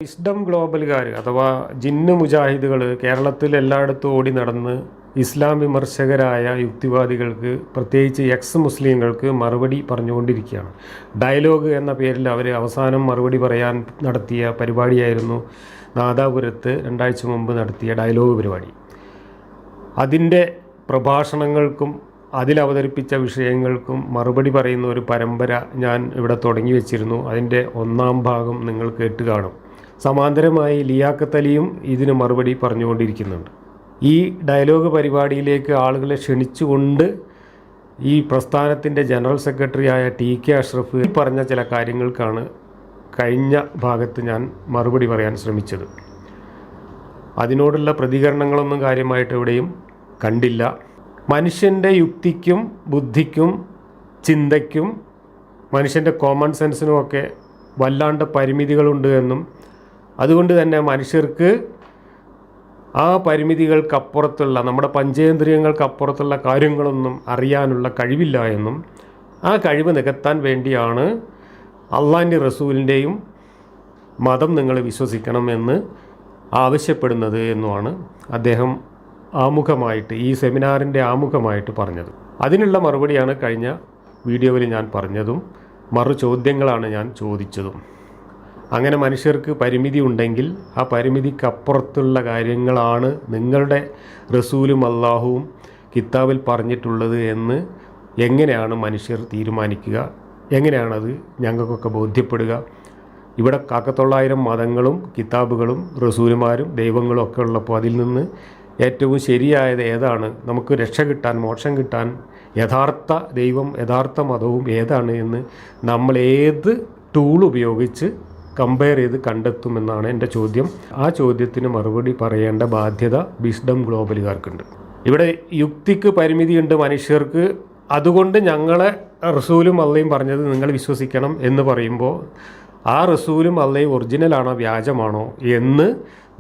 Wisdom ഗ്ലോബലുകാർ അഥവാ ജിന്ന് മുജാഹിദുകൾ കേരളത്തിൽ എല്ലായിടത്തും ഓടി നടന്ന് ഇസ്ലാം വിമർശകരായ യുക്തിവാദികൾക്ക്, പ്രത്യേകിച്ച് എക്സ് മുസ്ലിങ്ങൾക്ക് മറുപടി പറഞ്ഞുകൊണ്ടിരിക്കുകയാണ്. ഡയലോഗ് എന്ന പേരിൽ അവർ അവസാനം മറുപടി പറയാൻ നടത്തിയ പരിപാടിയായിരുന്നു നാദാപുരത്ത് 2 ആഴ്ച മുമ്പ് നടത്തിയ ഡയലോഗ് പരിപാടി. അതിൻ്റെ പ്രഭാഷണങ്ങൾക്കും അതിലവതരിപ്പിച്ച വിഷയങ്ങൾക്കും മറുപടി പറയുന്ന ഒരു പരമ്പര ഞാൻ ഇവിടെ തുടങ്ങി വെച്ചിരുന്നു. അതിൻ്റെ 1-ാം ഭാഗം നിങ്ങൾ കേട്ട് കാണും. സമാന്തരമായി ലിയാഖത്ത് അലിയും ഇതിന് മറുപടി പറഞ്ഞുകൊണ്ടിരിക്കുന്നുണ്ട്. ഈ ഡയലോഗ് പരിപാടിയിലേക്ക് ആളുകളെ ക്ഷണിച്ചുകൊണ്ട് ഈ പ്രസ്ഥാനത്തിൻ്റെ ജനറൽ സെക്രട്ടറിയായ TK അഷ്റഫ് പറഞ്ഞ ചില കാര്യങ്ങൾക്കാണ് കഴിഞ്ഞ ഭാഗത്ത് ഞാൻ മറുപടി പറയാൻ ശ്രമിച്ചത്. അതിനോടുള്ള പ്രതികരണങ്ങളൊന്നും കാര്യമായിട്ട് എവിടെയും കണ്ടില്ല. മനുഷ്യൻ്റെ യുക്തിക്കും ബുദ്ധിക്കും ചിന്തയ്ക്കും മനുഷ്യൻ്റെ കോമൺ സെൻസിനുമൊക്കെ വല്ലാണ്ട് പരിമിതികളുണ്ട് എന്നും അതുകൊണ്ട് തന്നെ മനുഷ്യർക്ക് ആ പരിമിതികൾക്കപ്പുറത്തുള്ള, നമ്മുടെ പഞ്ചേന്ദ്രിയങ്ങൾക്കപ്പുറത്തുള്ള കാര്യങ്ങളൊന്നും അറിയാനുള്ള കഴിവില്ല എന്നും ആ കഴിവ് നികത്താൻ വേണ്ടിയാണ് അള്ളാൻ്റെ റസൂലിൻ്റെയും മതം നിങ്ങൾ വിശ്വസിക്കണമെന്ന് ആവശ്യപ്പെടുന്നത് എന്നുമാണ് അദ്ദേഹം ആമുഖമായിട്ട്, ഈ സെമിനാറിൻ്റെ ആമുഖമായിട്ട് പറഞ്ഞത്. അതിനുള്ള മറുപടിയാണ് കഴിഞ്ഞ വീഡിയോയിൽ ഞാൻ പറഞ്ഞതും മറു ചോദ്യങ്ങളാണ് ഞാൻ ചോദിച്ചതും. അങ്ങനെ മനുഷ്യർക്ക് പരിമിതി ഉണ്ടെങ്കിൽ ആ പരിമിതിക്കപ്പുറത്തുള്ള കാര്യങ്ങളാണ് നിങ്ങളുടെ റസൂലും അള്ളാഹുവും കിതാബിൽ പറഞ്ഞിട്ടുള്ളത് എന്ന് എങ്ങനെയാണ് മനുഷ്യർ തീരുമാനിക്കുക? എങ്ങനെയാണത് ഞങ്ങൾക്കൊക്കെ ബോധ്യപ്പെടുക? ഇവിടെ 900 മതങ്ങളും കിതാബുകളും റസൂലുമാരും ദൈവങ്ങളും ഒക്കെ ഉള്ളപ്പോൾ അതിൽ നിന്ന് ഏറ്റവും ശരിയായത് ഏതാണ്? നമുക്ക് രക്ഷ കിട്ടാൻ, മോക്ഷം കിട്ടാൻ യഥാർത്ഥ ദൈവം, യഥാർത്ഥ മതവും ഏതാണ് എന്ന് നമ്മൾ ഏത് ടൂൾ ഉപയോഗിച്ച് കമ്പയർ ചെയ്ത് കണ്ടെത്തുമെന്നാണ് എൻ്റെ ചോദ്യം. ആ ചോദ്യത്തിന് മറുപടി പറയേണ്ട ബാധ്യത വിസ്ഡം ഗ്ലോബലുകാർക്കുണ്ട്. ഇവിടെ യുക്തിക്ക് പരിമിതിയുണ്ട് മനുഷ്യർക്ക്, അതുകൊണ്ട് ഞങ്ങളെ റസൂലും അള്ളയും പറഞ്ഞത് നിങ്ങൾ വിശ്വസിക്കണം എന്ന് പറയുമ്പോൾ ആ റസൂലും അള്ളയും ഒറിജിനലാണോ വ്യാജമാണോ എന്ന്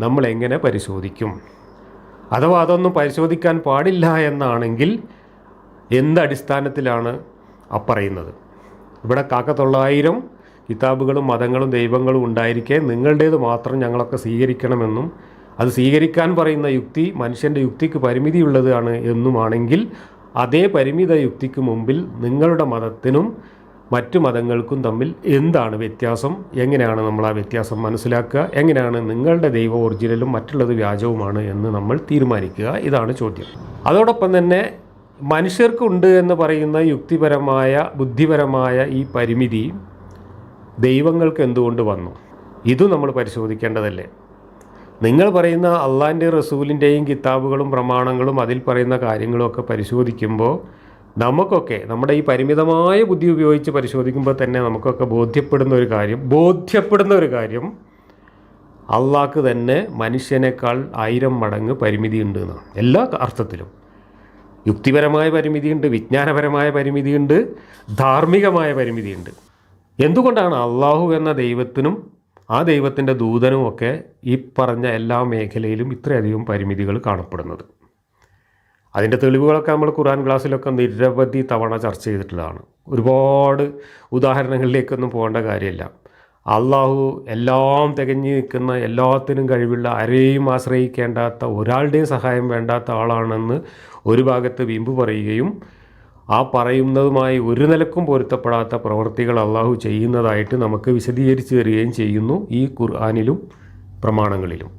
നമ്മൾ എങ്ങനെ പരിശോധിക്കും? അഥവാ അതൊന്നും പരിശോധിക്കാൻ പാടില്ല എന്നാണെങ്കിൽ എന്തടിസ്ഥാനത്തിലാണ് പറയുന്നത്? ഇവിടെ 900 കിതാബുകളും മതങ്ങളും ദൈവങ്ങളും ഉണ്ടായിരിക്കെ നിങ്ങളുടേത് മാത്രം ഞങ്ങളൊക്കെ സ്വീകരിക്കണമെന്നും അത് സ്വീകരിക്കാൻ പറയുന്ന യുക്തി മനുഷ്യൻ്റെ യുക്തിക്ക് പരിമിതിയുള്ളതാണ് എന്നുമാണെങ്കിൽ അതേ പരിമിത യുക്തിക്ക് മുമ്പിൽ നിങ്ങളുടെ മതത്തിനും മറ്റു മതങ്ങൾക്കും തമ്മിൽ എന്താണ് വ്യത്യാസം? എങ്ങനെയാണ് നമ്മൾ ആ വ്യത്യാസം മനസ്സിലാക്കുക? എങ്ങനെയാണ് നിങ്ങളുടെ ദൈവം ഒറിജിനലും മറ്റുള്ളത് വ്യാജവുമാണ് എന്ന് നമ്മൾ തീരുമാനിക്കുക? ഇതാണ് ചോദ്യം. അതോടൊപ്പം തന്നെ മനുഷ്യർക്കുണ്ട് എന്ന് പറയുന്ന യുക്തിപരമായ, ബുദ്ധിപരമായ ഈ പരിമിതി ദൈവങ്ങൾക്ക് എന്തുകൊണ്ട് വന്നു? ഇതും നമ്മൾ പരിശോധിക്കേണ്ടതല്ലേ? നിങ്ങൾ പറയുന്ന അള്ളാൻ്റെ റസൂലിൻ്റെയും കിതാബുകളും പ്രമാണങ്ങളും അതിൽ പറയുന്ന കാര്യങ്ങളുമൊക്കെ പരിശോധിക്കുമ്പോൾ നമുക്കൊക്കെ നമ്മുടെ ഈ പരിമിതമായ ബുദ്ധി ഉപയോഗിച്ച് പരിശോധിക്കുമ്പോൾ തന്നെ നമുക്കൊക്കെ ബോധ്യപ്പെടുന്ന ഒരു കാര്യം അള്ളാഹ്ക്ക് തന്നെ മനുഷ്യനേക്കാൾ 1000 മടങ്ങ് പരിമിതിയുണ്ട് എന്നാണ്. എല്ലാ അർത്ഥത്തിലും യുക്തിപരമായ പരിമിതിയുണ്ട്, വിജ്ഞാനപരമായ പരിമിതിയുണ്ട്, ധാർമ്മികമായ പരിമിതിയുണ്ട്. എന്തുകൊണ്ടാണ് അള്ളാഹു എന്ന ദൈവത്തിനും ആ ദൈവത്തിൻ്റെ ദൂതനുമൊക്കെ ഈ പറഞ്ഞ എല്ലാ മേഖലയിലും ഇത്രയധികം പരിമിതികൾ കാണപ്പെടുന്നത്? അതിൻ്റെ തെളിവുകളൊക്കെ നമ്മൾ ഖുർആൻ ക്ലാസ്സിലൊക്കെ നിരവധി തവണ ചർച്ച ചെയ്തിട്ടുള്ളതാണ്. ഒരുപാട് ഉദാഹരണങ്ങളിലേക്കൊന്നും പോകേണ്ട കാര്യമില്ല. അള്ളാഹു എല്ലാം തികഞ്ഞു നിൽക്കുന്ന, എല്ലാത്തിനും കഴിവുള്ള, ആരെയും ആശ്രയിക്കേണ്ടാത്ത, ഒരാളുടെയും സഹായം വേണ്ടാത്ത ആളാണെന്ന് ഒരു ഭാഗത്ത് വീമ്പ് പറയുകയും ആ പറയുന്നതുമായി ഒരു നിലക്കും പൊരുത്തപ്പെടാത്ത പ്രവൃത്തികൾ അള്ളാഹു ചെയ്യുന്നതായിട്ട് നമുക്ക് വിശദീകരിച്ച് തരികയും ചെയ്യുന്നു ഈ ഖുർആനിലും പ്രമാണങ്ങളിലും.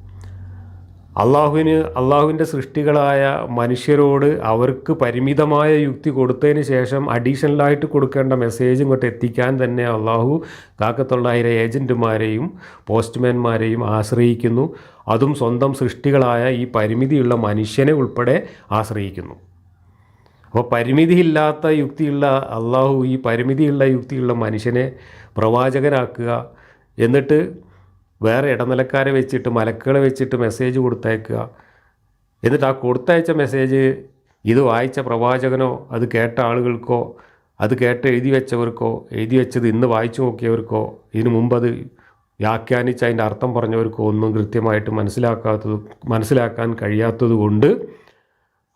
അള്ളാഹുവിൻ്റെ സൃഷ്ടികളായ മനുഷ്യരോട് അവർക്ക് പരിമിതമായ യുക്തി കൊടുത്തതിന് ശേഷം അഡീഷണലായിട്ട് കൊടുക്കേണ്ട മെസ്സേജ് ഇങ്ങോട്ട് എത്തിക്കാൻ തന്നെ അള്ളാഹു 900 ഏജൻറ്റുമാരെയും പോസ്റ്റ്മാൻമാരെയും ആശ്രയിക്കുന്നു. അതും സ്വന്തം സൃഷ്ടികളായ ഈ പരിമിതിയുള്ള മനുഷ്യനെ ഉൾപ്പെടെ ആശ്രയിക്കുന്നു. അപ്പോൾ പരിമിതിയില്ലാത്ത യുക്തിയുള്ള അള്ളാഹു ഈ പരിമിതിയുള്ള യുക്തിയുള്ള മനുഷ്യനെ പ്രവാചകനാക്കുക, എന്നിട്ട് വേറെ ഇടനിലക്കാരെ വെച്ചിട്ട്, മലക്കുകളെ വെച്ചിട്ട് മെസ്സേജ് കൊടുത്തയക്കുക, എന്നിട്ട് ആ കൊടുത്തയച്ച മെസ്സേജ് ഇത് വായിച്ച പ്രവാചകനോ അത് കേട്ട ആളുകൾക്കോ അത് കേട്ട് എഴുതി വെച്ചത് ഇന്ന് വായിച്ചു നോക്കിയവർക്കോ ഇതിനു മുമ്പ് അത് വ്യാഖ്യാനിച്ച് അതിൻ്റെ അർത്ഥം പറഞ്ഞവർക്കോ ഒന്നും കൃത്യമായിട്ട് മനസ്സിലാക്കാൻ കഴിയാത്തത് കൊണ്ട്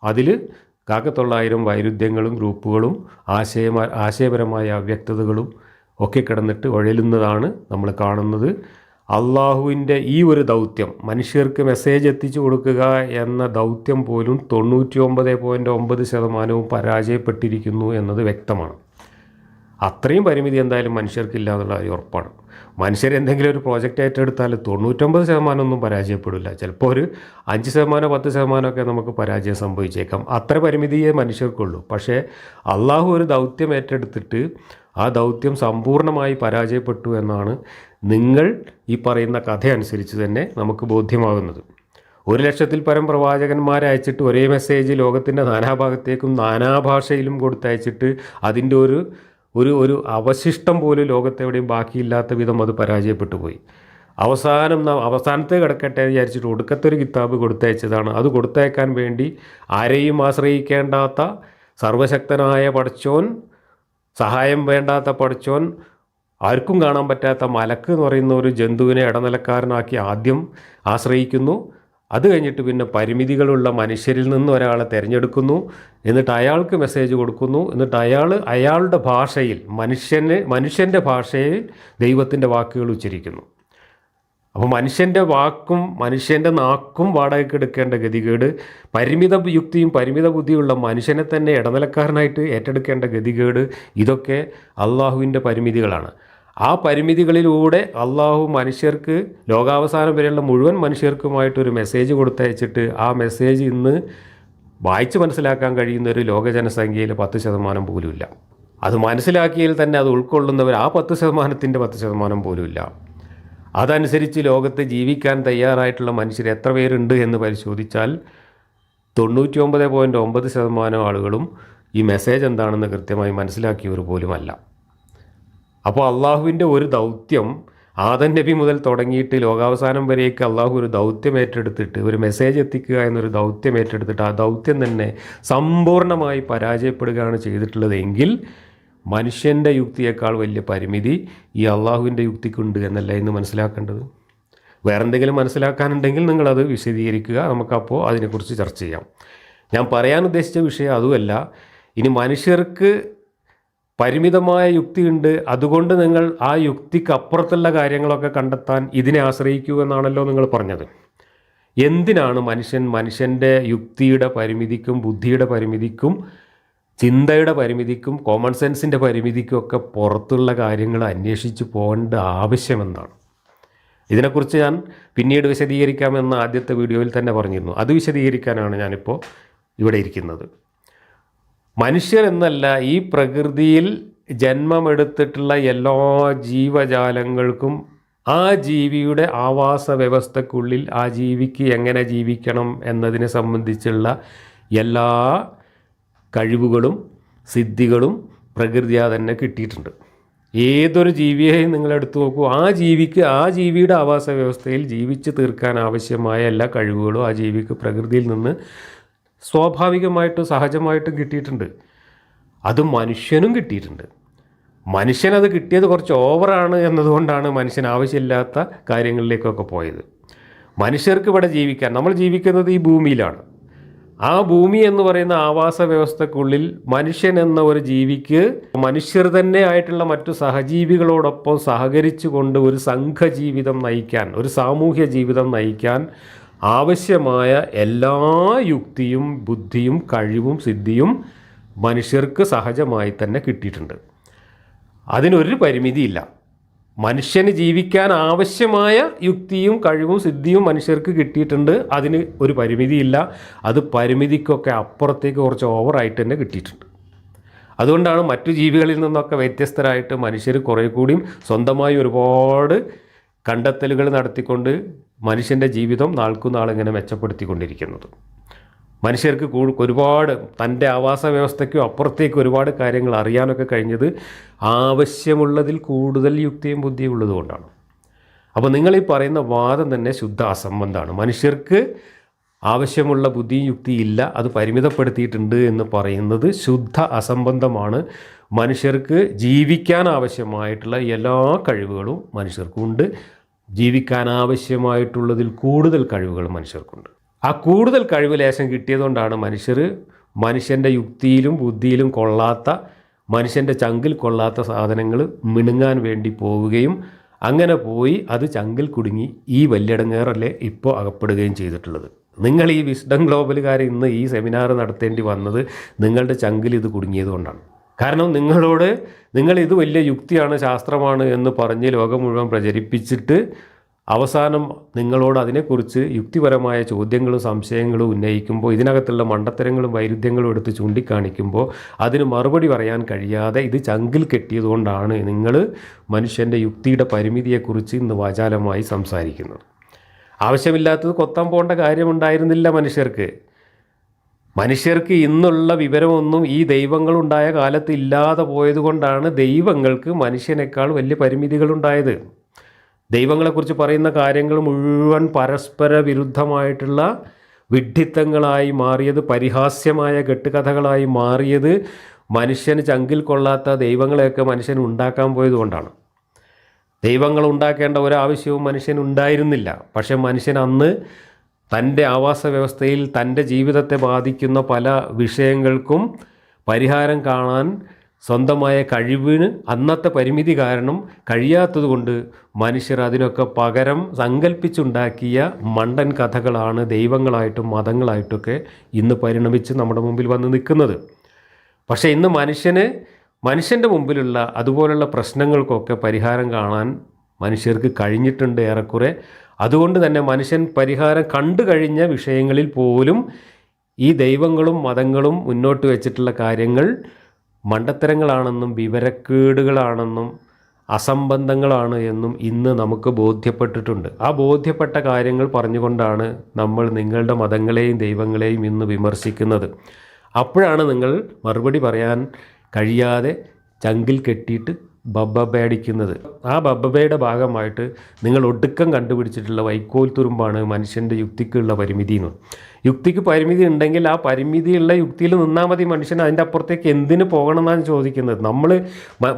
അതിൽ 900 വൈരുദ്ധ്യങ്ങളും ഗ്രൂപ്പുകളും ആശയപരമായ അവ്യക്തതകളും ഒക്കെ കിടന്നിട്ട് ഉഴലുന്നതാണ് നമ്മൾ കാണുന്നത്. അള്ളാഹുവിൻ്റെ ഈ ഒരു ദൗത്യം, മനുഷ്യർക്ക് മെസ്സേജ് എത്തിച്ചു കൊടുക്കുക എന്ന ദൗത്യം പോലും 99.9% പരാജയപ്പെട്ടിരിക്കുന്നു എന്നത് വ്യക്തമാണ്. അത്രയും പരിമിതി എന്തായാലും മനുഷ്യർക്കില്ല എന്നുള്ള കാര്യം ഉറപ്പാണ്. മനുഷ്യർ എന്തെങ്കിലും ഒരു പ്രോജക്റ്റ് ഏറ്റെടുത്താൽ 99% ഒന്നും പരാജയപ്പെടില്ല. ചിലപ്പോൾ ഒരു 5%, 10% നമുക്ക് പരാജയം സംഭവിച്ചേക്കാം. അത്ര പരിമിതിയേ മനുഷ്യർക്കുള്ളൂ. പക്ഷേ അള്ളാഹു ഒരു ദൗത്യം ഏറ്റെടുത്തിട്ട് ആ ദൗത്യം സമ്പൂർണ്ണമായി പരാജയപ്പെട്ടു എന്നാണ് നിങ്ങൾ ഈ പറയുന്ന കഥ അനുസരിച്ച് തന്നെ നമുക്ക് ബോധ്യമാകുന്നത്. 1,00,000-ൽ പരം പ്രവാചകന്മാരെ അയച്ചിട്ട് ഒരേ മെസ്സേജ് ലോകത്തിൻ്റെ നാനാഭാഗത്തേക്കും നാനാഭാഷയിലും കൊടുത്തയച്ചിട്ട് അതിൻ്റെ ഒരു അവശിഷ്ടം പോലും ലോകത്തെവിടെയും ബാക്കിയില്ലാത്ത വിധം അത് പരാജയപ്പെട്ടു പോയി. അവസാനത്തെ കിടക്കട്ടെ വിചാരിച്ചിട്ട് ഒടുക്കത്തെ ഒരു കിതാബ് കൊടുത്തയച്ചതാണ്. അത് കൊടുത്തയക്കാൻ വേണ്ടി ആരെയും ആശ്രയിക്കേണ്ടാത്ത സർവശക്തനായ പടച്ചോൻ, സഹായം വേണ്ടാത്ത പടച്ചോൻ, ആർക്കും കാണാൻ പറ്റാത്ത മലക്ക് എന്ന് പറയുന്ന ഒരു ജന്തുവിനെ ഇടനിലക്കാരനാക്കി ആദ്യം ആശ്രയിക്കുന്നു. അത് കഴിഞ്ഞിട്ട് പിന്നെ പരിമിതികളുള്ള മനുഷ്യരിൽ നിന്ന് ഒരാളെ തിരഞ്ഞെടുക്കുന്നു. എന്നിട്ട് അയാൾക്ക് മെസ്സേജ് കൊടുക്കുന്നു. എന്നിട്ട് അയാളുടെ ഭാഷയിൽ, മനുഷ്യൻ്റെ ഭാഷയിൽ ദൈവത്തിൻ്റെ വാക്കുകൾ ഉച്ചരിക്കുന്നു. അപ്പോൾ മനുഷ്യൻ്റെ വാക്കും മനുഷ്യൻ്റെ നാക്കും വാടകയ്ക്ക് എടുക്കേണ്ട ഗതികേട്, പരിമിത യുക്തിയും പരിമിത ബുദ്ധിയുള്ള മനുഷ്യനെ തന്നെ ഇടനിലക്കാരനായിട്ട് ഏറ്റെടുക്കേണ്ട ഗതികേട്, ഇതൊക്കെ അള്ളാഹുവിൻ്റെ പരിമിതികളാണ്. ആ പരിമിതികളിലൂടെ അള്ളാഹു മനുഷ്യർക്ക്, ലോകാവസാനം വരെയുള്ള മുഴുവൻ മനുഷ്യർക്കുമായിട്ടൊരു മെസ്സേജ് കൊടുത്തയച്ചിട്ട് ആ മെസ്സേജ് ഇന്ന് വായിച്ച് മനസ്സിലാക്കാൻ കഴിയുന്ന ഒരു ലോക ജനസംഖ്യയിൽ 10% പോലുമില്ല. അത് മനസ്സിലാക്കിയതിൽ തന്നെ അത് ഉൾക്കൊള്ളുന്നവർ ആ 10%-ൻ്റെ 10% പോലുമില്ല. അതനുസരിച്ച് ലോകത്ത് ജീവിക്കാൻ തയ്യാറായിട്ടുള്ള മനുഷ്യർ എത്ര പേരുണ്ട് എന്ന് പരിശോധിച്ചാൽ 99.9% ആളുകളും ഈ മെസ്സേജ് എന്താണെന്ന് കൃത്യമായി മനസ്സിലാക്കിയവർ പോലുമല്ല. അപ്പോൾ അള്ളാഹുവിൻ്റെ ഒരു ദൗത്യം ആദം നബി മുതൽ തുടങ്ങിയിട്ട് ലോകാവസാനം വരേക്ക് അള്ളാഹു ഒരു ദൗത്യം ഏറ്റെടുത്തിട്ട്, ഒരു മെസ്സേജ് എത്തിക്കുക എന്നൊരു ദൗത്യം ഏറ്റെടുത്തിട്ട് ആ ദൗത്യം തന്നെ സമ്പൂർണ്ണമായി പരാജയപ്പെടുകയാണ് ചെയ്തിട്ടുള്ളതെങ്കിൽ മനുഷ്യൻ്റെ യുക്തിയേക്കാൾ വലിയ പരിമിതി ഈ അള്ളാഹുവിൻ്റെ യുക്തിക്കുണ്ട് എന്നല്ല ഇന്ന് മനസ്സിലാക്കേണ്ടത്. വേറെന്തെങ്കിലും മനസ്സിലാക്കാനുണ്ടെങ്കിൽ നിങ്ങളത് വിശദീകരിക്കുക, നമുക്കപ്പോൾ അതിനെക്കുറിച്ച് ചർച്ച ചെയ്യാം. ഞാൻ പറയാൻ ഉദ്ദേശിച്ച വിഷയം അതുമല്ല. ഇനി മനുഷ്യർക്ക് പരിമിതമായ യുക്തിയുണ്ട്, അതുകൊണ്ട് നിങ്ങൾ ആ യുക്തിക്ക് അപ്പുറത്തുള്ള കാര്യങ്ങളൊക്കെ കണ്ടെത്താൻ ഇതിനെ ആശ്രയിക്കൂ എന്നാണല്ലോ നിങ്ങൾ പറഞ്ഞത്. എന്തിനാണ് മനുഷ്യൻ്റെ യുക്തിയുടെ പരിമിതിക്കും ബുദ്ധിയുടെ പരിമിതിക്കും ചിന്തയുടെ പരിമിതിക്കും കോമൺ സെൻസിൻ്റെ പരിമിതിക്കും ഒക്കെ പുറത്തുള്ള കാര്യങ്ങൾ അന്വേഷിച്ച് പോകേണ്ട ആവശ്യമെന്താണ്? ഇതിനെക്കുറിച്ച് ഞാൻ പിന്നീട് വിശദീകരിക്കാമെന്ന് ആദ്യത്തെ വീഡിയോയിൽ തന്നെ പറഞ്ഞിരുന്നു. അത് വിശദീകരിക്കാനാണ് ഞാനിപ്പോൾ ഇവിടെ ഇരിക്കുന്നത്. മനുഷ്യർ എന്നല്ല, ഈ പ്രകൃതിയിൽ ജന്മമെടുത്തിട്ടുള്ള എല്ലാ ജീവജാലങ്ങൾക്കും ആ ജീവിയുടെ ആവാസ വ്യവസ്ഥക്കുള്ളിൽ ആ ജീവിക്ക് എങ്ങനെ ജീവിക്കണം എന്നതിനെ സംബന്ധിച്ചുള്ള എല്ലാ കഴിവുകളും സിദ്ധികളും പ്രകൃതിയാ തന്നെ കിട്ടിയിട്ടുണ്ട്. ഏതൊരു ജീവിയെയും നിങ്ങളെടുത്ത് നോക്കൂ, ആ ജീവിക്ക് ആ ജീവിയുടെ ആവാസ വ്യവസ്ഥയിൽ ജീവിച്ച് തീർക്കാൻ ആവശ്യമായ എല്ലാ കഴിവുകളും ആ ജീവിക്ക് പ്രകൃതിയിൽ നിന്ന് സ്വാഭാവികമായിട്ടും സഹജമായിട്ടും കിട്ടിയിട്ടുണ്ട്. അത് മനുഷ്യനും കിട്ടിയിട്ടുണ്ട്. മനുഷ്യനത് കിട്ടിയത് കുറച്ച് ഓവറാണ് എന്നതുകൊണ്ടാണ് മനുഷ്യൻ ആവശ്യമില്ലാത്ത കാര്യങ്ങളിലേക്കൊക്കെ പോയത്. മനുഷ്യർക്ക് ഇവിടെ ജീവിക്കാൻ, നമ്മൾ ജീവിക്കുന്നത് ഈ ഭൂമിയിലാണ്. ആ ഭൂമി എന്ന് പറയുന്ന ആവാസ വ്യവസ്ഥക്കുള്ളിൽ മനുഷ്യൻ എന്ന ഒരു ജീവിക്ക് മനുഷ്യർ തന്നെ ആയിട്ടുള്ള മറ്റു സഹജീവികളോടൊപ്പം സഹകരിച്ചു കൊണ്ട് ഒരു സംഘജീവിതം നയിക്കാൻ, ഒരു സാമൂഹ്യ ജീവിതം നയിക്കാൻ ആവശ്യമായ എല്ലാ യുക്തിയും ബുദ്ധിയും കഴിവും സിദ്ധിയും മനുഷ്യർക്ക് സഹജമായി തന്നെ കിട്ടിയിട്ടുണ്ട്. അതിനൊരു പരിമിതിയില്ല. മനുഷ്യന് ജീവിക്കാൻ ആവശ്യമായ യുക്തിയും കഴിവും സിദ്ധിയും മനുഷ്യർക്ക് കിട്ടിയിട്ടുണ്ട്. അതിന് ഒരു പരിമിതിയില്ല. അത് പരിമിതിക്കൊക്കെ അപ്പുറത്തേക്ക് കുറച്ച് ഓവറായിട്ട് തന്നെ കിട്ടിയിട്ടുണ്ട്. അതുകൊണ്ടാണ് മറ്റു ജീവികളിൽ നിന്നൊക്കെ വ്യത്യസ്തരായിട്ട് മനുഷ്യർ കുറേ കൂടിയും സ്വന്തമായി ഒരുപാട് കണ്ടെത്തലുകൾ നടത്തിക്കൊണ്ട് മനുഷ്യൻ്റെ ജീവിതം നാൾക്കുനാളിങ്ങനെ മെച്ചപ്പെടുത്തിക്കൊണ്ടിരിക്കുന്നത്. മനുഷ്യർക്ക് ഒരുപാട് തൻ്റെ ആവാസ വ്യവസ്ഥയ്ക്കും അപ്പുറത്തേക്ക് ഒരുപാട് കാര്യങ്ങൾ അറിയാനൊക്കെ കഴിഞ്ഞത് ആവശ്യമുള്ളതിൽ കൂടുതൽ യുക്തിയും ബുദ്ധിയും ഉള്ളതുകൊണ്ടാണ്. അപ്പോൾ നിങ്ങളീ പറയുന്ന വാദം തന്നെ ശുദ്ധ അസംബന്ധമാണ്. മനുഷ്യർക്ക് ആവശ്യമുള്ള ബുദ്ധിയും യുക്തിയില്ല, അത് പരിമിതപ്പെടുത്തിയിട്ടുണ്ട് എന്ന് പറയുന്നത് ശുദ്ധ അസംബന്ധമാണ്. മനുഷ്യർക്ക് ജീവിക്കാൻ ആവശ്യമായിട്ടുള്ള എല്ലാ കഴിവുകളും മനുഷ്യർക്കുണ്ട്. ജീവിക്കാൻ ആവശ്യമായിട്ടുള്ളതിൽ കൂടുതൽ കഴിവുകൾ മനുഷ്യർക്കുണ്ട്. ആ കൂടുതൽ കഴിവ് ലേശം കിട്ടിയതുകൊണ്ടാണ് മനുഷ്യൻ്റെ യുക്തിയിലും ബുദ്ധിയിലും കൊള്ളാത്ത, മനുഷ്യൻ്റെ ചങ്കിൽ കൊള്ളാത്ത സാധനങ്ങൾ മിണുങ്ങാൻ വേണ്ടി പോവുകയും അങ്ങനെ പോയി അത് ചങ്കിൽ കുടുങ്ങി ഈ വലിയടങ്ങേറല്ലേ ഇപ്പോൾ അകപ്പെടുകയും ചെയ്തിട്ടുള്ളത്. നിങ്ങൾ ഈ വിസ്ഡം ഗ്ലോബലുകാർ ഇന്ന് ഈ സെമിനാർ നടത്തേണ്ടി വന്നത് നിങ്ങളുടെ ചങ്കിൽ ഇത് കുടുങ്ങിയത് കൊണ്ടാണ്. കാരണം നിങ്ങൾ ഇത് വലിയ യുക്തിയാണ്, ശാസ്ത്രമാണ് എന്ന് പറഞ്ഞ് ലോകം മുഴുവൻ പ്രചരിപ്പിച്ചിട്ട് അവസാനം നിങ്ങളോട് അതിനെക്കുറിച്ച് യുക്തിപരമായ ചോദ്യങ്ങളും സംശയങ്ങളും ഉന്നയിക്കുമ്പോൾ, ഇതിനകത്തുള്ള മണ്ടത്തരങ്ങളും വൈരുദ്ധ്യങ്ങളും എടുത്ത് ചൂണ്ടിക്കാണിക്കുമ്പോൾ അതിന് മറുപടി പറയാൻ കഴിയാതെ ഇത് ചങ്കിൽ കെട്ടിയതുകൊണ്ടാണ് നിങ്ങൾ മനുഷ്യൻ്റെ യുക്തിയുടെ പരിമിതിയെക്കുറിച്ച് ഇന്ന് വാചാലമായി സംസാരിക്കുന്നത്. ആവശ്യമില്ലാത്തത് കൊത്താൻ പോകേണ്ട കാര്യമുണ്ടായിരുന്നില്ല മനുഷ്യർക്ക് ഇന്നുള്ള വിവരമൊന്നും ഈ ദൈവങ്ങളുണ്ടായ കാലത്ത് ഇല്ലാതെ പോയതുകൊണ്ടാണ് ദൈവങ്ങൾക്ക് മനുഷ്യനേക്കാൾ വലിയ പരിമിതികളുണ്ടായത്. ദൈവങ്ങളെക്കുറിച്ച് പറയുന്ന കാര്യങ്ങൾ മുഴുവൻ പരസ്പര വിരുദ്ധമായിട്ടുള്ള വിഡ്ഢിത്തങ്ങളായി മാറിയത്, പരിഹാസ്യമായ കെട്ടുകഥകളായി മാറിയത് മനുഷ്യന് ചങ്കിൽ കൊള്ളാത്ത ദൈവങ്ങളെയൊക്കെ മനുഷ്യൻ ഉണ്ടാക്കാൻ പോയതുകൊണ്ടാണ്. ദൈവങ്ങൾ ഉണ്ടാക്കേണ്ട ഒരാവശ്യവും മനുഷ്യനുണ്ടായിരുന്നില്ല. പക്ഷെ മനുഷ്യൻ അന്ന് തൻ്റെ ആവാസ വ്യവസ്ഥയിൽ തൻ്റെ ജീവിതത്തെ ബാധിക്കുന്ന പല വിഷയങ്ങൾക്കും പരിഹാരം കാണാൻ സ്വന്തമായ കഴിവിന് അന്നത്തെ പരിമിതി കാരണം കഴിയാത്തതുകൊണ്ട് മനുഷ്യർ അതിനൊക്കെ പകരം സങ്കല്പിച്ചുണ്ടാക്കിയ മണ്ടൻ കഥകളാണ് ദൈവങ്ങളായിട്ടും മതങ്ങളായിട്ടൊക്കെ ഇന്ന് പരിണമിച്ച് നമ്മുടെ മുമ്പിൽ വന്ന് നിൽക്കുന്നത്. പക്ഷേ ഇന്ന് മനുഷ്യൻ്റെ മുമ്പിലുള്ള അതുപോലുള്ള പ്രശ്നങ്ങൾക്കൊക്കെ പരിഹാരം കാണാൻ മനുഷ്യർക്ക് കഴിഞ്ഞിട്ടുണ്ട് ഏറെക്കുറെ. അതുകൊണ്ട് തന്നെ മനുഷ്യൻ പരിഹാരം കണ്ടു കഴിഞ്ഞ വിഷയങ്ങളിൽ പോലും ഈ ദൈവങ്ങളും മതങ്ങളും മുന്നോട്ട് വെച്ചിട്ടുള്ള കാര്യങ്ങൾ മണ്ടത്തരങ്ങളാണെന്നും വിവരക്കേടുകളാണെന്നും അസംബന്ധങ്ങളാണ് എന്നും ഇന്ന് നമുക്ക് ബോധ്യപ്പെട്ടിട്ടുണ്ട്. ആ ബോധ്യപ്പെട്ട കാര്യങ്ങൾ പറഞ്ഞുകൊണ്ടാണ് നമ്മൾ നിങ്ങളുടെ മതങ്ങളെയും ദൈവങ്ങളെയും ഇന്ന് വിമർശിക്കുന്നത്. അപ്പോഴാണ് നിങ്ങൾ മറുപടി പറയാൻ കഴിയാതെ ചങ്കിൽ കെട്ടിയിട്ട് ബബ്ബബയടിക്കുന്നത്. ആ ബബ്ബബയുടെ ഭാഗമായിട്ട് നിങ്ങൾ ഒടുക്കം കണ്ടുപിടിച്ചിട്ടുള്ള വൈക്കോൽ തുരുമ്പാണ് മനുഷ്യൻ്റെ യുക്തിക്കുള്ള പരിമിതി എന്ന്. യുക്തിക്ക് പരിമിതി ഉണ്ടെങ്കിൽ ആ പരിമിതിയുള്ള യുക്തിയിൽ നിന്നാൽ മതി. മനുഷ്യൻ അതിൻ്റെ അപ്പുറത്തേക്ക് എന്തിന് പോകണം എന്നാണ് ചോദിക്കുന്നത്. നമ്മൾ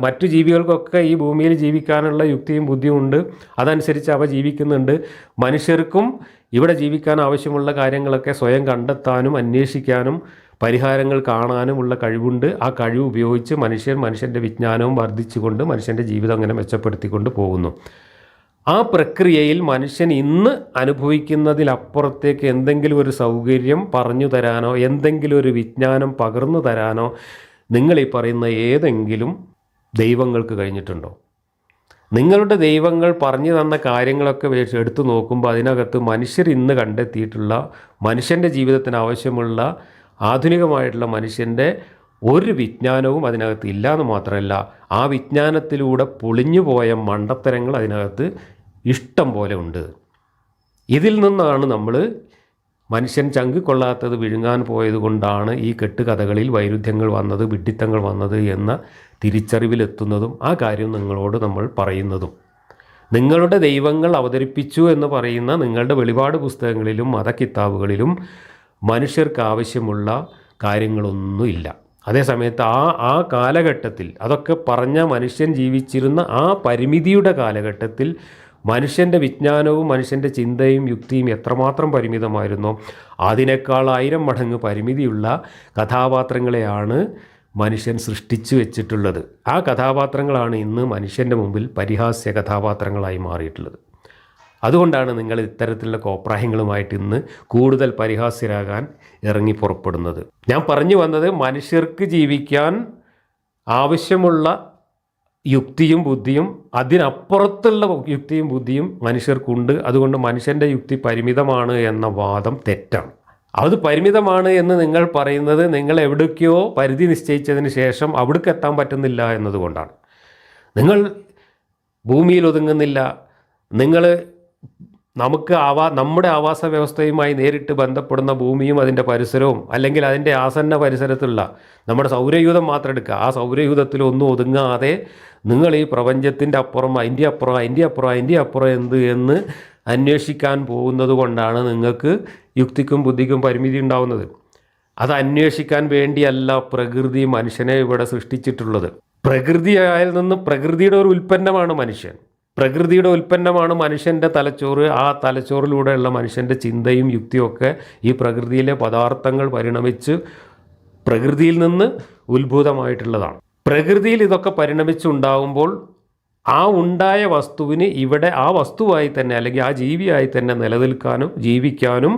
മറ്റു ജീവികൾക്കൊക്കെ ഈ ഭൂമിയിൽ ജീവിക്കാനുള്ള യുക്തിയും ബുദ്ധിയും ഉണ്ട്, അതനുസരിച്ച് അവ ജീവിക്കുന്നുണ്ട്. മനുഷ്യർക്കും ഇവിടെ ജീവിക്കാൻ ആവശ്യമുള്ള കാര്യങ്ങളൊക്കെ സ്വയം കണ്ടെത്താനും അന്വേഷിക്കാനും പരിഹാരങ്ങൾ കാണാനുമുള്ള കഴിവുണ്ട്. ആ കഴിവ് ഉപയോഗിച്ച് മനുഷ്യൻ്റെ വിജ്ഞാനവും വർദ്ധിച്ചുകൊണ്ട് മനുഷ്യൻ്റെ ജീവിതം അങ്ങനെ മെച്ചപ്പെടുത്തിക്കൊണ്ട് പോകുന്നു. ആ പ്രക്രിയയിൽ മനുഷ്യൻ ഇന്ന് അനുഭവിക്കുന്നതിലപ്പുറത്തേക്ക് എന്തെങ്കിലും ഒരു സൗകര്യം പറഞ്ഞു തരാനോ എന്തെങ്കിലും ഒരു വിജ്ഞാനം പകർന്നു തരാനോ നിങ്ങൾ ഈ പറയുന്ന ഏതെങ്കിലും ദൈവങ്ങൾക്ക് കഴിഞ്ഞിട്ടുണ്ടോ? നിങ്ങളുടെ ദൈവങ്ങൾ പറഞ്ഞു തന്ന കാര്യങ്ങളൊക്കെ എടുത്തു നോക്കുമ്പോൾ അതിനകത്ത് മനുഷ്യർ ഇന്ന് കണ്ടെത്തിയിട്ടുള്ള മനുഷ്യൻ്റെ ജീവിതത്തിന് ആവശ്യമുള്ള ആധുനികമായിട്ടുള്ള മനുഷ്യൻ്റെ ഒരു വിജ്ഞാനവും അതിനകത്ത് ഇല്ല എന്ന് മാത്രമല്ല, ആ വിജ്ഞാനത്തിലൂടെ പൊളിഞ്ഞു പോയ മണ്ടത്തരങ്ങൾ അതിനകത്ത് ഇഷ്ടം പോലെ ഉണ്ട്. ഇതിൽ നിന്നാണ് നമ്മൾ മനുഷ്യൻ ചങ്ക് കൊള്ളാത്തത് വിഴുങ്ങാൻ പോയത് കൊണ്ടാണ് ഈ കെട്ടുകഥകളിൽ വൈരുദ്ധ്യങ്ങൾ വന്നത്, വിഡ്ഢിത്തങ്ങൾ വന്നത് എന്ന തിരിച്ചറിവിലെത്തുന്നതും ആ കാര്യം നിങ്ങളോട് നമ്മൾ പറയുന്നതും. നിങ്ങളുടെ ദൈവങ്ങൾ അവതരിപ്പിച്ചു എന്ന് പറയുന്ന നിങ്ങളുടെ വെളിപാട് പുസ്തകങ്ങളിലും മതകിതാബുകളിലും മനുഷ്യർക്ക് ആവശ്യമുള്ള കാര്യങ്ങളൊന്നുമില്ല. അതേസമയത്ത് ആ കാലഘട്ടത്തിൽ അതൊക്കെ പറഞ്ഞ മനുഷ്യൻ ജീവിച്ചിരുന്ന ആ പരിമിതിയുടെ കാലഘട്ടത്തിൽ മനുഷ്യൻ്റെ വിജ്ഞാനവും മനുഷ്യൻ്റെ ചിന്തയും യുക്തിയും എത്രമാത്രം പരിമിതമായിരുന്നോ അതിനേക്കാൾ 1000 മടങ്ങ് പരിമിതിയുള്ള കഥാപാത്രങ്ങളെയാണ് മനുഷ്യൻ സൃഷ്ടിച്ചു വെച്ചിട്ടുള്ളത്. ആ കഥാപാത്രങ്ങളാണ് ഇന്ന് മനുഷ്യൻ്റെ മുമ്പിൽ പരിഹാസ്യ കഥാപാത്രങ്ങളായി മാറിയിട്ടുള്ളത്. അതുകൊണ്ടാണ് നിങ്ങൾ ഇത്തരത്തിലുള്ള കോപ്രായങ്ങളുമായിട്ട് ഇന്ന് കൂടുതൽ പരിഹാസ്യരാകാൻ ഇറങ്ങി പുറപ്പെടുന്നത്. ഞാൻ പറഞ്ഞു വന്നത് മനുഷ്യർക്ക് ജീവിക്കാൻ ആവശ്യമുള്ള യുക്തിയും ബുദ്ധിയും അതിനപ്പുറത്തുള്ള യുക്തിയും ബുദ്ധിയും മനുഷ്യർക്കുണ്ട്. അതുകൊണ്ട് മനുഷ്യൻ്റെ യുക്തി പരിമിതമാണ് എന്ന വാദം തെറ്റാണ്. അത് പരിമിതമാണ് എന്ന് നിങ്ങൾ പറയുന്നത് നിങ്ങൾ എവിടേക്കോ പരിധി നിശ്ചയിച്ചതിന് ശേഷം അവിടേക്ക് എത്താൻ പറ്റുന്നില്ല എന്നതുകൊണ്ടാണ്. നിങ്ങൾ ഭൂമിയിൽ ഒതുങ്ങുന്നില്ല. നമ്മുടെ ആവാസ വ്യവസ്ഥയുമായി നേരിട്ട് ബന്ധപ്പെടുന്ന ഭൂമിയും അതിൻ്റെ പരിസരവും അല്ലെങ്കിൽ അതിൻ്റെ ആസന്ന പരിസരത്തുള്ള നമ്മുടെ സൗരയൂഥം മാത്രം എടുക്കുക. ആ സൗരയൂഥത്തിലൊന്നും ഒതുങ്ങാതെ നിങ്ങൾ ഈ പ്രപഞ്ചത്തിൻ്റെ അപ്പുറം അതിൻ്റെ അപ്പുറം എന്ത് എന്ന് അന്വേഷിക്കാൻ പോകുന്നത് കൊണ്ടാണ് നിങ്ങൾക്ക് യുക്തിക്കും ബുദ്ധിക്കും പരിമിതി ഉണ്ടാവുന്നത്. അത് അന്വേഷിക്കാൻ വേണ്ടിയല്ല പ്രകൃതി മനുഷ്യനെ ഇവിടെ സൃഷ്ടിച്ചിട്ടുള്ളത്. പ്രകൃതിയുടെ ഒരു ഉൽപ്പന്നമാണ് മനുഷ്യൻ. പ്രകൃതിയുടെ ഉൽപ്പന്നമാണ് മനുഷ്യൻ്റെ തലച്ചോറ്. ആ തലച്ചോറിലൂടെയുള്ള മനുഷ്യൻ്റെ ചിന്തയും യുക്തിയൊക്കെ ഈ പ്രകൃതിയിലെ പദാർത്ഥങ്ങൾ പരിണമിച്ച് പ്രകൃതിയിൽ നിന്ന് ഉത്ഭൂതമായിട്ടുള്ളതാണ്. പ്രകൃതിയിൽ ഇതൊക്കെ പരിണമിച്ചുണ്ടാകുമ്പോൾ ആ ഉണ്ടായ വസ്തുവിന് ഇവിടെ ആ വസ്തുവായി തന്നെ അല്ലെങ്കിൽ ആ ജീവിയായി തന്നെ നിലനിൽക്കാനും ജീവിക്കാനും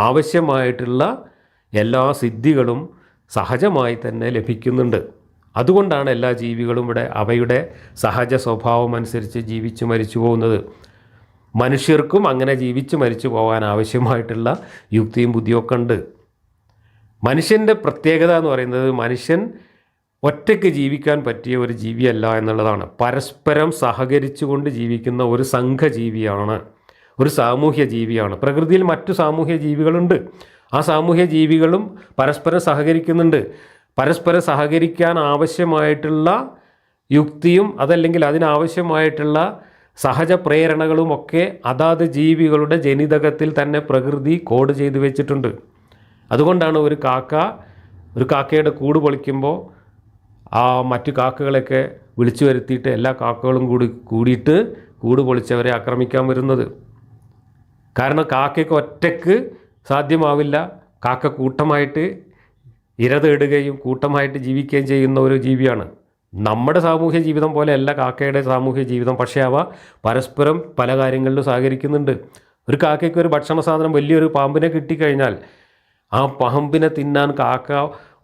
ആവശ്യമായിട്ടുള്ള എല്ലാ സിദ്ധികളും സഹജമായി തന്നെ ലഭിക്കുന്നുണ്ട്. അതുകൊണ്ടാണ് എല്ലാ ജീവികളും ഇവിടെ അവയുടെ സഹജ സ്വഭാവം അനുസരിച്ച് ജീവിച്ചു മരിച്ചു പോകുന്നത്. മനുഷ്യർക്കും അങ്ങനെ ജീവിച്ചു മരിച്ചു പോകാൻ ആവശ്യമായിട്ടുള്ള യുക്തിയും ബുദ്ധിയൊക്കെ ഉണ്ട്. മനുഷ്യൻ്റെ പ്രത്യേകത എന്ന് പറയുന്നത് മനുഷ്യൻ ഒറ്റയ്ക്ക് ജീവിക്കാൻ പറ്റിയ ഒരു ജീവിയല്ല എന്നുള്ളതാണ്. പരസ്പരം സഹകരിച്ചുകൊണ്ട് ജീവിക്കുന്ന ഒരു സംഘജീവിയാണ്, ഒരു സാമൂഹ്യ ജീവിയാണ്. പ്രകൃതിയിൽ മറ്റു സാമൂഹ്യ ജീവികളുണ്ട്. ആ സാമൂഹ്യ ജീവികളും പരസ്പരം സഹകരിക്കുന്നുണ്ട്. പരസ്പരം സഹകരിക്കാൻ ആവശ്യമായിട്ടുള്ള യുക്തിയും അതല്ലെങ്കിൽ അതിനാവശ്യമായിട്ടുള്ള സഹജ പ്രേരണകളുമൊക്കെ അതാത് ജീവികളുടെ ജനിതകത്തിൽ തന്നെ പ്രകൃതി കോഡ് ചെയ്ത് വെച്ചിട്ടുണ്ട്. അതുകൊണ്ടാണ് ഒരു കാക്കയുടെ കൂട് പൊളിക്കുമ്പോൾ ആ മറ്റു കാക്കകളൊക്കെ വിളിച്ചു വരുത്തിയിട്ട് എല്ലാ കാക്കകളും കൂടിയിട്ട് കൂട് പൊളിച്ചവരെ ആക്രമിക്കാൻ വരുന്നത്. കാരണം കാക്കയ്ക്ക് ഒറ്റയ്ക്ക് സാധ്യമാവില്ല. കാക്ക കൂട്ടമായിട്ട് ഇര തേടുകയും കൂട്ടമായിട്ട് ജീവിക്കുകയും ചെയ്യുന്ന ഒരു ജീവിയാണ്. നമ്മുടെ സാമൂഹ്യ ജീവിതം പോലെയല്ല കാക്കയുടെ സാമൂഹ്യ ജീവിതം. പക്ഷേ അവ പരസ്പരം പല കാര്യങ്ങളിലും സഹകരിക്കുന്നുണ്ട്. ഒരു കാക്കയ്ക്ക് ഒരു ഭക്ഷണ സാധനം വലിയൊരു പാമ്പിനെ കിട്ടിക്കഴിഞ്ഞാൽ ആ പാമ്പിനെ തിന്നാൻ കാക്ക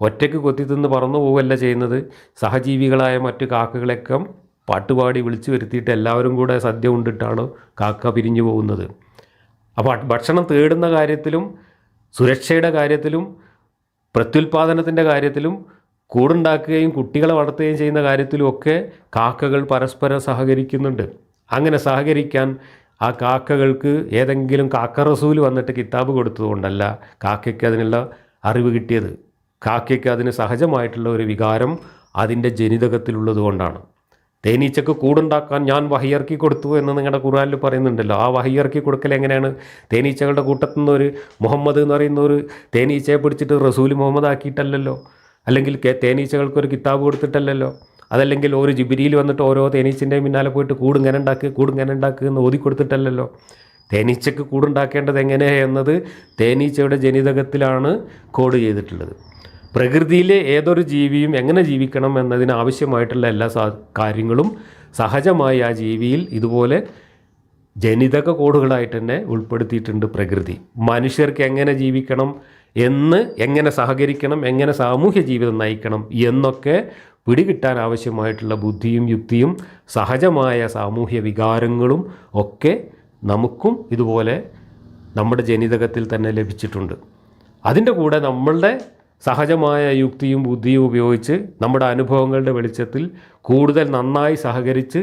ഒറ്റയ്ക്ക് കൊത്തി തിന്ന് പറന്നു പോവുകയല്ല ചെയ്യുന്നത്. സഹജീവികളായ മറ്റു കാക്കകളൊക്കെ പാട്ടുപാടി വിളിച്ചു വരുത്തിയിട്ട് എല്ലാവരും കൂടെ സദ്യ ഉണ്ടിട്ടാണ് കാക്ക പിരിഞ്ഞു പോകുന്നത്. അപ്പോൾ ഭക്ഷണം തേടുന്ന കാര്യത്തിലും സുരക്ഷയുടെ കാര്യത്തിലും പ്രത്യുൽപാദനത്തിൻ്റെ കാര്യത്തിലും കൂടുണ്ടാക്കുകയും കുട്ടികളെ വളർത്തുകയും ചെയ്യുന്ന കാര്യത്തിലുമൊക്കെ കാക്കകൾ പരസ്പരം സഹകരിക്കുന്നുണ്ട്. അങ്ങനെ സഹകരിക്കാൻ ആ കാക്കകൾക്ക് ഏതെങ്കിലും കാക്ക റസൂൽ വന്നിട്ട് കിതാബ് കൊടുത്തതുകൊണ്ടല്ല കാക്കയ്ക്ക് അതിനുള്ള അറിവ് കിട്ടിയത്. കാക്കയ്ക്ക് അതിന് സഹജമായിട്ടുള്ള ഒരു വികാരം അതിൻ്റെ ജനിതകത്തിലുള്ളത് കൊണ്ടാണ്. തേനീച്ചക്ക് കൂടുണ്ടാക്കാൻ ഞാൻ വഹിയിറക്കി കൊടുത്തു എന്ന് നിങ്ങളുടെ ഖുർആനിൽ പറയുന്നുണ്ടല്ലോ. ആ വഹിയിറക്കി കൊടുക്കൽ എങ്ങനെയാണ്? തേനീച്ചകളുടെ കൂട്ടത്തിൽ നിന്ന് ഒരു മുഹമ്മദ് എന്ന് പറയുന്ന ഒരു തേനീച്ചയെ പിടിച്ചിട്ട് റസൂൽ മുഹമ്മദ് ആക്കിയിട്ടല്ലല്ലോ, അല്ലെങ്കിൽ തേനീച്ചകൾക്കൊരു കിതാബ് കൊടുത്തിട്ടല്ലല്ലോ, അതല്ലെങ്കിൽ ഒരു ജിബിരിയിൽ വന്നിട്ട് ഓരോ തേനീച്ചൻ്റെയും പിന്നാലെ പോയിട്ട് കൂടിങ്ങനെ ഉണ്ടാക്കുക എന്ന് ഓതി കൊടുത്തിട്ടല്ലല്ലോ. തേനീച്ചക്ക് കൂടുണ്ടാക്കേണ്ടത് എങ്ങനെ എന്നത് തേനീച്ചയുടെ ജനിതകത്തിലാണ് കോഡ് ചെയ്തിട്ടുള്ളത്. പ്രകൃതിയിലെ ഏതൊരു ജീവിയും എങ്ങനെ ജീവിക്കണം എന്നതിന് ആവശ്യമായിട്ടുള്ള എല്ലാ കാര്യങ്ങളും സഹജമായി ആ ജീവിയിൽ ഇതുപോലെ ജനിതക കോഡുകളായിട്ട് തന്നെ ഉൾപ്പെടുത്തിയിട്ടുണ്ട് പ്രകൃതി. മനുഷ്യർക്ക് എങ്ങനെ ജീവിക്കണം എങ്ങനെ സഹകരിക്കണം, എങ്ങനെ സാമൂഹ്യ ജീവിതം നയിക്കണം എന്നൊക്കെ പിടികിട്ടാൻ ആവശ്യമായിട്ടുള്ള ബുദ്ധിയും യുക്തിയും സഹജമായ സാമൂഹ്യ വികാരങ്ങളും ഒക്കെ നമുക്കും ഇതുപോലെ നമ്മുടെ ജനിതകത്തിൽ തന്നെ ലഭിച്ചിട്ടുണ്ട്. അതിൻ്റെ കൂടെ നമ്മളുടെ സഹജമായ യുക്തിയും ബുദ്ധിയും ഉപയോഗിച്ച് നമ്മുടെ അനുഭവങ്ങളുടെ വെളിച്ചത്തിൽ കൂടുതൽ നന്നായി സഹകരിച്ച്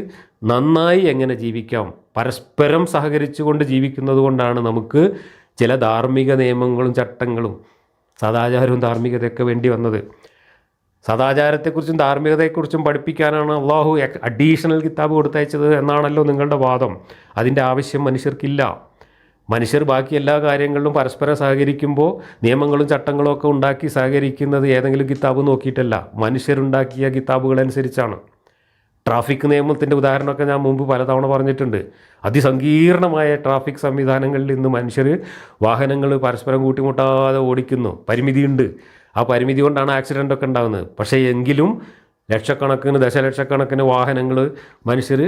നന്നായി എങ്ങനെ ജീവിക്കാം, പരസ്പരം സഹകരിച്ചുകൊണ്ട് ജീവിക്കുന്നത് കൊണ്ടാണ് നമുക്ക് ചില ധാർമ്മിക നിയമങ്ങളും ചട്ടങ്ങളും സദാചാരവും ധാർമ്മികതയൊക്കെ വേണ്ടി വന്നത്. സദാചാരത്തെക്കുറിച്ചും ധാർമ്മികതയെക്കുറിച്ചും പഠിപ്പിക്കാനാണ് അള്ളാഹു അഡീഷണൽ കിതാബ് കൊടുത്തയച്ചത് എന്നാണല്ലോ നിങ്ങളുടെ വാദം. അതിൻ്റെ ആവശ്യം മനുഷ്യർക്കില്ല. മനുഷ്യർ ബാക്കി എല്ലാ കാര്യങ്ങളിലും പരസ്പരം സഹകരിക്കുമ്പോൾ നിയമങ്ങളും ചട്ടങ്ങളും ഒക്കെ ഉണ്ടാക്കി സഹകരിക്കുന്നത് ഏതെങ്കിലും കിതാബ് നോക്കിയിട്ടല്ല, മനുഷ്യരുണ്ടാക്കിയ കിതാബുകളനുസരിച്ചാണ്. ട്രാഫിക് നിയമത്തിൻ്റെ ഉദാഹരണമൊക്കെ ഞാൻ മുമ്പ് പലതവണ പറഞ്ഞിട്ടുണ്ട്. അതിസങ്കീർണമായ ട്രാഫിക് സംവിധാനങ്ങളിൽ ഇന്ന് മനുഷ്യർ വാഹനങ്ങൾ പരസ്പരം കൂട്ടിമുട്ടാതെ ഓടിക്കുന്നു. പരിമിതിയുണ്ട്. ആ പരിമിതി കൊണ്ടാണ് ആക്സിഡൻ്റൊക്കെ ഉണ്ടാകുന്നത്. പക്ഷേ എങ്കിലും ലക്ഷക്കണക്കിന് ദശലക്ഷക്കണക്കിന് വാഹനങ്ങൾ മനുഷ്യർ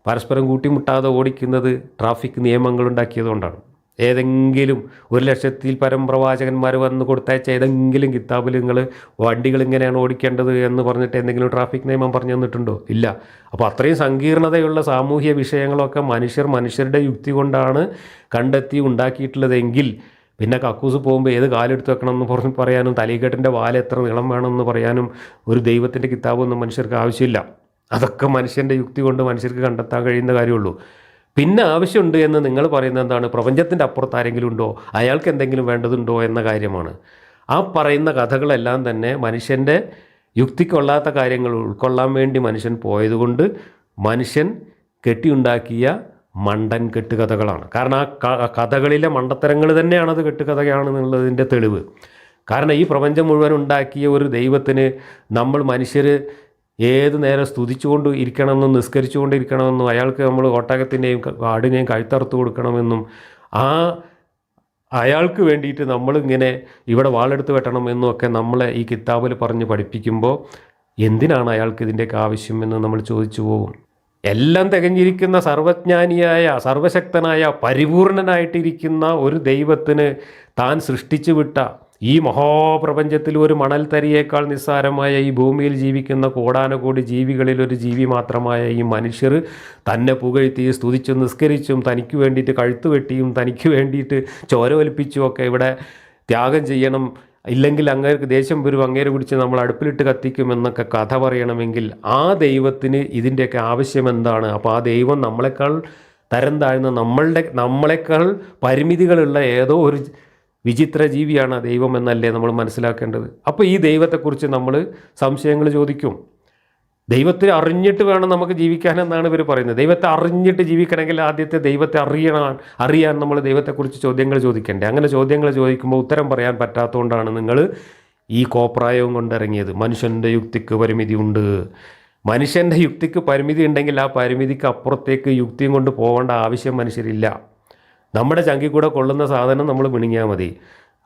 പരസ്പരം കൂട്ടിമുട്ടാതെ ഓടിക്കുന്നത് ട്രാഫിക് നിയമങ്ങളുണ്ടാക്കിയതുകൊണ്ടാണ്. ഏതെങ്കിലും 1,00,000-ൽ പരം പ്രവാചകന്മാർ വന്ന് കൊടുത്തയച്ച ഏതെങ്കിലും കിതാബിൽ നിങ്ങൾ വണ്ടികൾ ഇങ്ങനെയാണ് ഓടിക്കേണ്ടത് എന്ന് പറഞ്ഞിട്ട് എന്തെങ്കിലും ട്രാഫിക് നിയമം പറഞ്ഞു തന്നിട്ടുണ്ടോ? ഇല്ല. അപ്പോൾ അത്രയും സങ്കീർണതയുള്ള സാമൂഹ്യ വിഷയങ്ങളൊക്കെ മനുഷ്യരുടെ യുക്തി കൊണ്ടാണ് കണ്ടെത്തി ഉണ്ടാക്കിയിട്ടുള്ളതെങ്കിൽ പിന്നെ കക്കൂസ് പോകുമ്പോൾ ഏത് കാലെടുത്ത് വെക്കണം എന്ന് പറയാനും തലീകെട്ടിൻ്റെ വാല് എത്ര നീളം വേണമെന്ന് പറയാനും ഒരു ദൈവത്തിൻ്റെ കിതാബൊന്നും മനുഷ്യർക്ക് ആവശ്യമില്ല. അതൊക്കെ മനുഷ്യൻ്റെ യുക്തി കൊണ്ട് മനുഷ്യർക്ക് കണ്ടെത്താൻ കഴിയുന്ന കാര്യമുള്ളൂ. പിന്നെ ആവശ്യമുണ്ട് എന്ന് നിങ്ങൾ പറയുന്നത് എന്താണ്? പ്രപഞ്ചത്തിൻ്റെ അപ്പുറത്ത് ആരെങ്കിലും ഉണ്ടോ, അയാൾക്ക് എന്തെങ്കിലും വേണ്ടതുണ്ടോ എന്ന കാര്യമാണ്. ആ പറയുന്ന കഥകളെല്ലാം തന്നെ മനുഷ്യൻ്റെ യുക്തിക്കൊള്ളാത്ത കാര്യങ്ങൾ ഉൾക്കൊള്ളാൻ വേണ്ടി മനുഷ്യൻ പോയതുകൊണ്ട് മനുഷ്യൻ കെട്ടിയുണ്ടാക്കിയ മണ്ടൻ കെട്ടുകഥകളാണ്. കാരണം ആ കഥകളിലെ മണ്ടത്തരങ്ങൾ തന്നെയാണത് കെട്ടുകഥയാണെന്നുള്ളതിൻ്റെ തെളിവ്. കാരണം ഈ പ്രപഞ്ചം മുഴുവൻ ഉണ്ടാക്കിയ ഒരു ദൈവത്തിന് നമ്മൾ മനുഷ്യർ ഏത് നേരം സ്തുതിച്ചുകൊണ്ട് ഇരിക്കണമെന്നും നിസ്കരിച്ചുകൊണ്ട് ഇരിക്കണമെന്നും അയാൾക്ക് നമ്മൾ ഒട്ടകത്തിൻ്റെയും ആടിനെയും കഴുത്തറുത്ത് കൊടുക്കണമെന്നും അയാൾക്ക് വേണ്ടിയിട്ട് നമ്മളിങ്ങനെ ഇവിടെ വാളെടുത്ത് വെട്ടണം എന്നും ഒക്കെ നമ്മളെ ഈ കിതാബിൽ പറഞ്ഞ് പഠിപ്പിക്കുമ്പോൾ എന്തിനാണ് അയാൾക്ക് ഇതിൻ്റെയൊക്കെ ആവശ്യം എന്ന് നമ്മൾ ചോദിച്ചു പോകും. എല്ലാം തികഞ്ഞിരിക്കുന്ന സർവജ്ഞാനിയായ സർവശക്തനായ പരിപൂർണനായിട്ടിരിക്കുന്ന ഒരു ദൈവത്തിന് താൻ സൃഷ്ടിച്ചു വിട്ട ഈ മഹാപ്രപഞ്ചത്തിൽ ഒരു മണൽത്തരിയേക്കാൾ നിസ്സാരമായ ഈ ഭൂമിയിൽ ജീവിക്കുന്ന കോടാനുകോടി ജീവികളിൽ ഒരു ജീവി മാത്രമായ ഈ മനുഷ്യർ തന്നെ പുകഴ്ത്തി സ്തുതിച്ചും നിസ്കരിച്ചും തനിക്ക് വേണ്ടിയിട്ട് കഴുത്ത് വെട്ടിയും തനിക്ക് വേണ്ടിയിട്ട് ചോര ഒലിപ്പിച്ചും ഒക്കെ ഇവിടെ ത്യാഗം ചെയ്യണം, ഇല്ലെങ്കിൽ അങ്ങേർക്ക് ദേഷ്യം വരും, അങ്ങേരെ പിടിച്ച് നമ്മൾ അടുപ്പിലിട്ട് കത്തിക്കുമെന്നൊക്കെ കഥ പറയണമെങ്കിൽ ആ ദൈവത്തിന് ഇതിൻ്റെയൊക്കെ ആവശ്യം എന്താണ്? അപ്പോൾ ആ ദൈവം നമ്മളെക്കാൾ തരം താഴ്ന്ന നമ്മളെക്കാൾ പരിമിതികളുള്ള ഏതോ ഒരു വിചിത്ര ജീവിയാണ് ദൈവം എന്നല്ലേ നമ്മൾ മനസ്സിലാക്കേണ്ടത്. അപ്പോൾ ഈ ദൈവത്തെക്കുറിച്ച് നമ്മൾ സംശയങ്ങൾ ചോദിക്കും. ദൈവത്തെ അറിഞ്ഞിട്ട് വേണം നമുക്ക് ജീവിക്കാനെന്നാണ് ഇവർ പറയുന്നത്. ദൈവത്തെ അറിഞ്ഞിട്ട് ജീവിക്കണമെങ്കിൽ ആദ്യത്തെ ദൈവത്തെ അറിയാൻ നമ്മൾ ദൈവത്തെക്കുറിച്ച് ചോദ്യങ്ങൾ ചോദിക്കണ്ടേ? അങ്ങനെ ചോദ്യങ്ങൾ ചോദിക്കുമ്പോൾ ഉത്തരം പറയാൻ പറ്റാത്തതുകൊണ്ടാണ് നിങ്ങൾ ഈ കോപ്രായവും കൊണ്ടിറങ്ങിയത്. മനുഷ്യൻ്റെ യുക്തിക്ക് പരിമിതി ഉണ്ട്. മനുഷ്യൻ്റെ യുക്തിക്ക് പരിമിതി ഉണ്ടെങ്കിൽ ആ പരിമിതിക്ക് അപ്പുറത്തേക്ക് യുക്തിയും കൊണ്ട് പോകേണ്ട ആവശ്യം മനുഷ്യരില്ല. നമ്മുടെ ചങ്കിൽ കൂടെ കൊള്ളുന്ന സാധനം നമ്മൾ മിണുങ്ങിയാൽ മതി.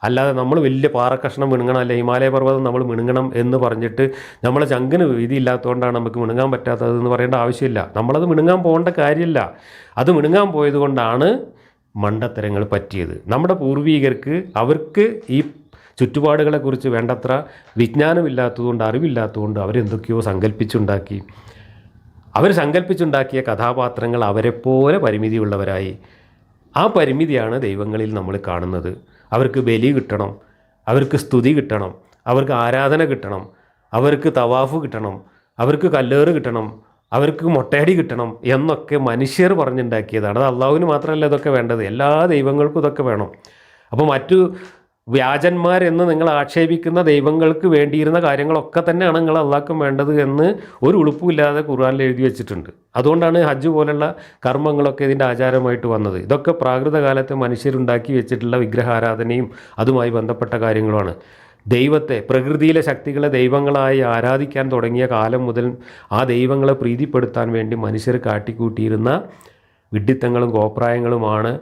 അല്ലാതെ നമ്മൾ വലിയ പാറക്കഷ്ണം മിണുങ്ങണം, അല്ലെ ഹിമാലയ പർവ്വതം നമ്മൾ മിണുങ്ങണം എന്ന് പറഞ്ഞിട്ട് നമ്മളെ ചങ്കിന് വീതിയില്ലാത്തതുകൊണ്ടാണ് നമുക്ക് മിണുങ്ങാൻ പറ്റാത്തതെന്ന് പറയേണ്ട ആവശ്യമില്ല. നമ്മളത് മിണുങ്ങാൻ പോകേണ്ട കാര്യമില്ല. അത് മിണുങ്ങാൻ പോയത് കൊണ്ടാണ് മണ്ടത്തരങ്ങൾ പറ്റിയത്. നമ്മുടെ പൂർവികർക്ക് അവർക്ക് ഈ ചുറ്റുപാടുകളെക്കുറിച്ച് വേണ്ടത്ര വിജ്ഞാനമില്ലാത്തതുകൊണ്ട് അറിവില്ലാത്തതുകൊണ്ട് അവരെന്തൊക്കെയോ സങ്കല്പിച്ചുണ്ടാക്കി. അവർ സങ്കല്പിച്ചുണ്ടാക്കിയ കഥാപാത്രങ്ങൾ അവരെപ്പോലെ പരിമിതിയുള്ളവരായി. ആ പരിമിതിയാണ് ദൈവങ്ങളിൽ നമ്മൾ കാണുന്നത്. അവർക്ക് ബലി കിട്ടണം, അവർക്ക് സ്തുതി കിട്ടണം, അവർക്ക് ആരാധന കിട്ടണം, അവർക്ക് തവാഫ് കിട്ടണം, അവർക്ക് കല്ലേറ് കിട്ടണം, അവർക്ക് മൊട്ടയടി കിട്ടണം എന്നൊക്കെ മനുഷ്യർ പറഞ്ഞുണ്ടാക്കിയതാണ്. അത് അള്ളാഹുവിന് മാത്രമല്ല ഇതൊക്കെ വേണ്ടത്, എല്ലാ ദൈവങ്ങൾക്കും ഇതൊക്കെ വേണം. അപ്പോൾ മറ്റു വ്യാജന്മാരെന്ന് നിങ്ങൾ ആക്ഷേപിക്കുന്ന ദൈവങ്ങൾക്ക് വേണ്ടിയിരുന്ന കാര്യങ്ങളൊക്കെ തന്നെയാണ് നിങ്ങൾ അള്ളാഹ്ക്കും വേണ്ടത് എന്ന് ഒരു ഉളുപ്പുമില്ലാതെ ഖുർആനിൽ എഴുതി വെച്ചിട്ടുണ്ട്. അതുകൊണ്ടാണ് ഹജ്ജ് പോലുള്ള കർമ്മങ്ങളൊക്കെ ഇതിൻ്റെ ആചാരമായിട്ട് വന്നത്. ഇതൊക്കെ പ്രാകൃത കാലത്ത് മനുഷ്യരുണ്ടാക്കി വെച്ചിട്ടുള്ള വിഗ്രഹാരാധനയും അതുമായി ബന്ധപ്പെട്ട കാര്യങ്ങളുമാണ്. ദൈവത്തെ, പ്രകൃതിയിലെ ശക്തികളെ ദൈവങ്ങളായി ആരാധിക്കാൻ തുടങ്ങിയ കാലം മുതൽ ആ ദൈവങ്ങളെ പ്രീതിപ്പെടുത്താൻ വേണ്ടി മനുഷ്യർ കാട്ടിക്കൂട്ടിയിരുന്ന വിഡ്ഢിത്തങ്ങളും കോപ്രായങ്ങളുമാണ്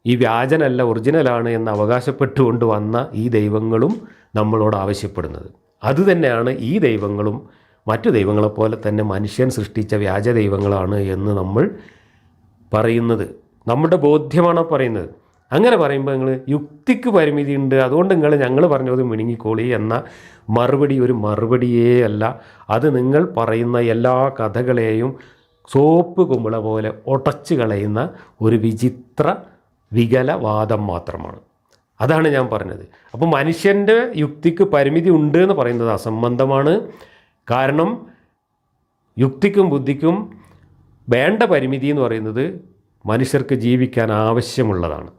ഈ വ്യാജനല്ല ഒറിജിനലാണ് എന്ന് അവകാശപ്പെട്ടുകൊണ്ട് വന്ന ഈ ദൈവങ്ങളും നമ്മളോട് ആവശ്യപ്പെടുന്നത്. അതുതന്നെയാണ് ഈ ദൈവങ്ങളും മറ്റു ദൈവങ്ങളെപ്പോലെ തന്നെ മനുഷ്യൻ സൃഷ്ടിച്ച വ്യാജ ദൈവങ്ങളാണ് എന്ന് നമ്മൾ പറയുന്നത്. നമ്മുടെ ബോധ്യമാണ് പറയുന്നത്. അങ്ങനെ പറയുമ്പോൾ നിങ്ങൾ യുക്തിക്ക് പരിമിതിയുണ്ട്, അതുകൊണ്ട് ഞങ്ങൾ പറഞ്ഞത് മിണുങ്ങിക്കോളി എന്ന മറുപടി ഒരു മറുപടിയേ അല്ല. അത് നിങ്ങൾ പറയുന്ന എല്ലാ കഥകളെയും സോപ്പ് കുമ്പള പോലെ ഉടച്ചു കളയുന്ന ഒരു വിചിത്ര വികലവാദം മാത്രമാണ്. അതാണ് ഞാൻ പറഞ്ഞത്. അപ്പോൾ മനുഷ്യൻ്റെ യുക്തിക്ക് പരിമിതി ഉണ്ട് എന്ന് പറയുന്നത് അസംബന്ധമാണ്. കാരണം യുക്തിക്കും ബുദ്ധിക്കും വേണ്ട പരിമിതി എന്ന് പറയുന്നത് മനുഷ്യർക്ക് ജീവിക്കാൻ ആവശ്യമുള്ളതാണ്,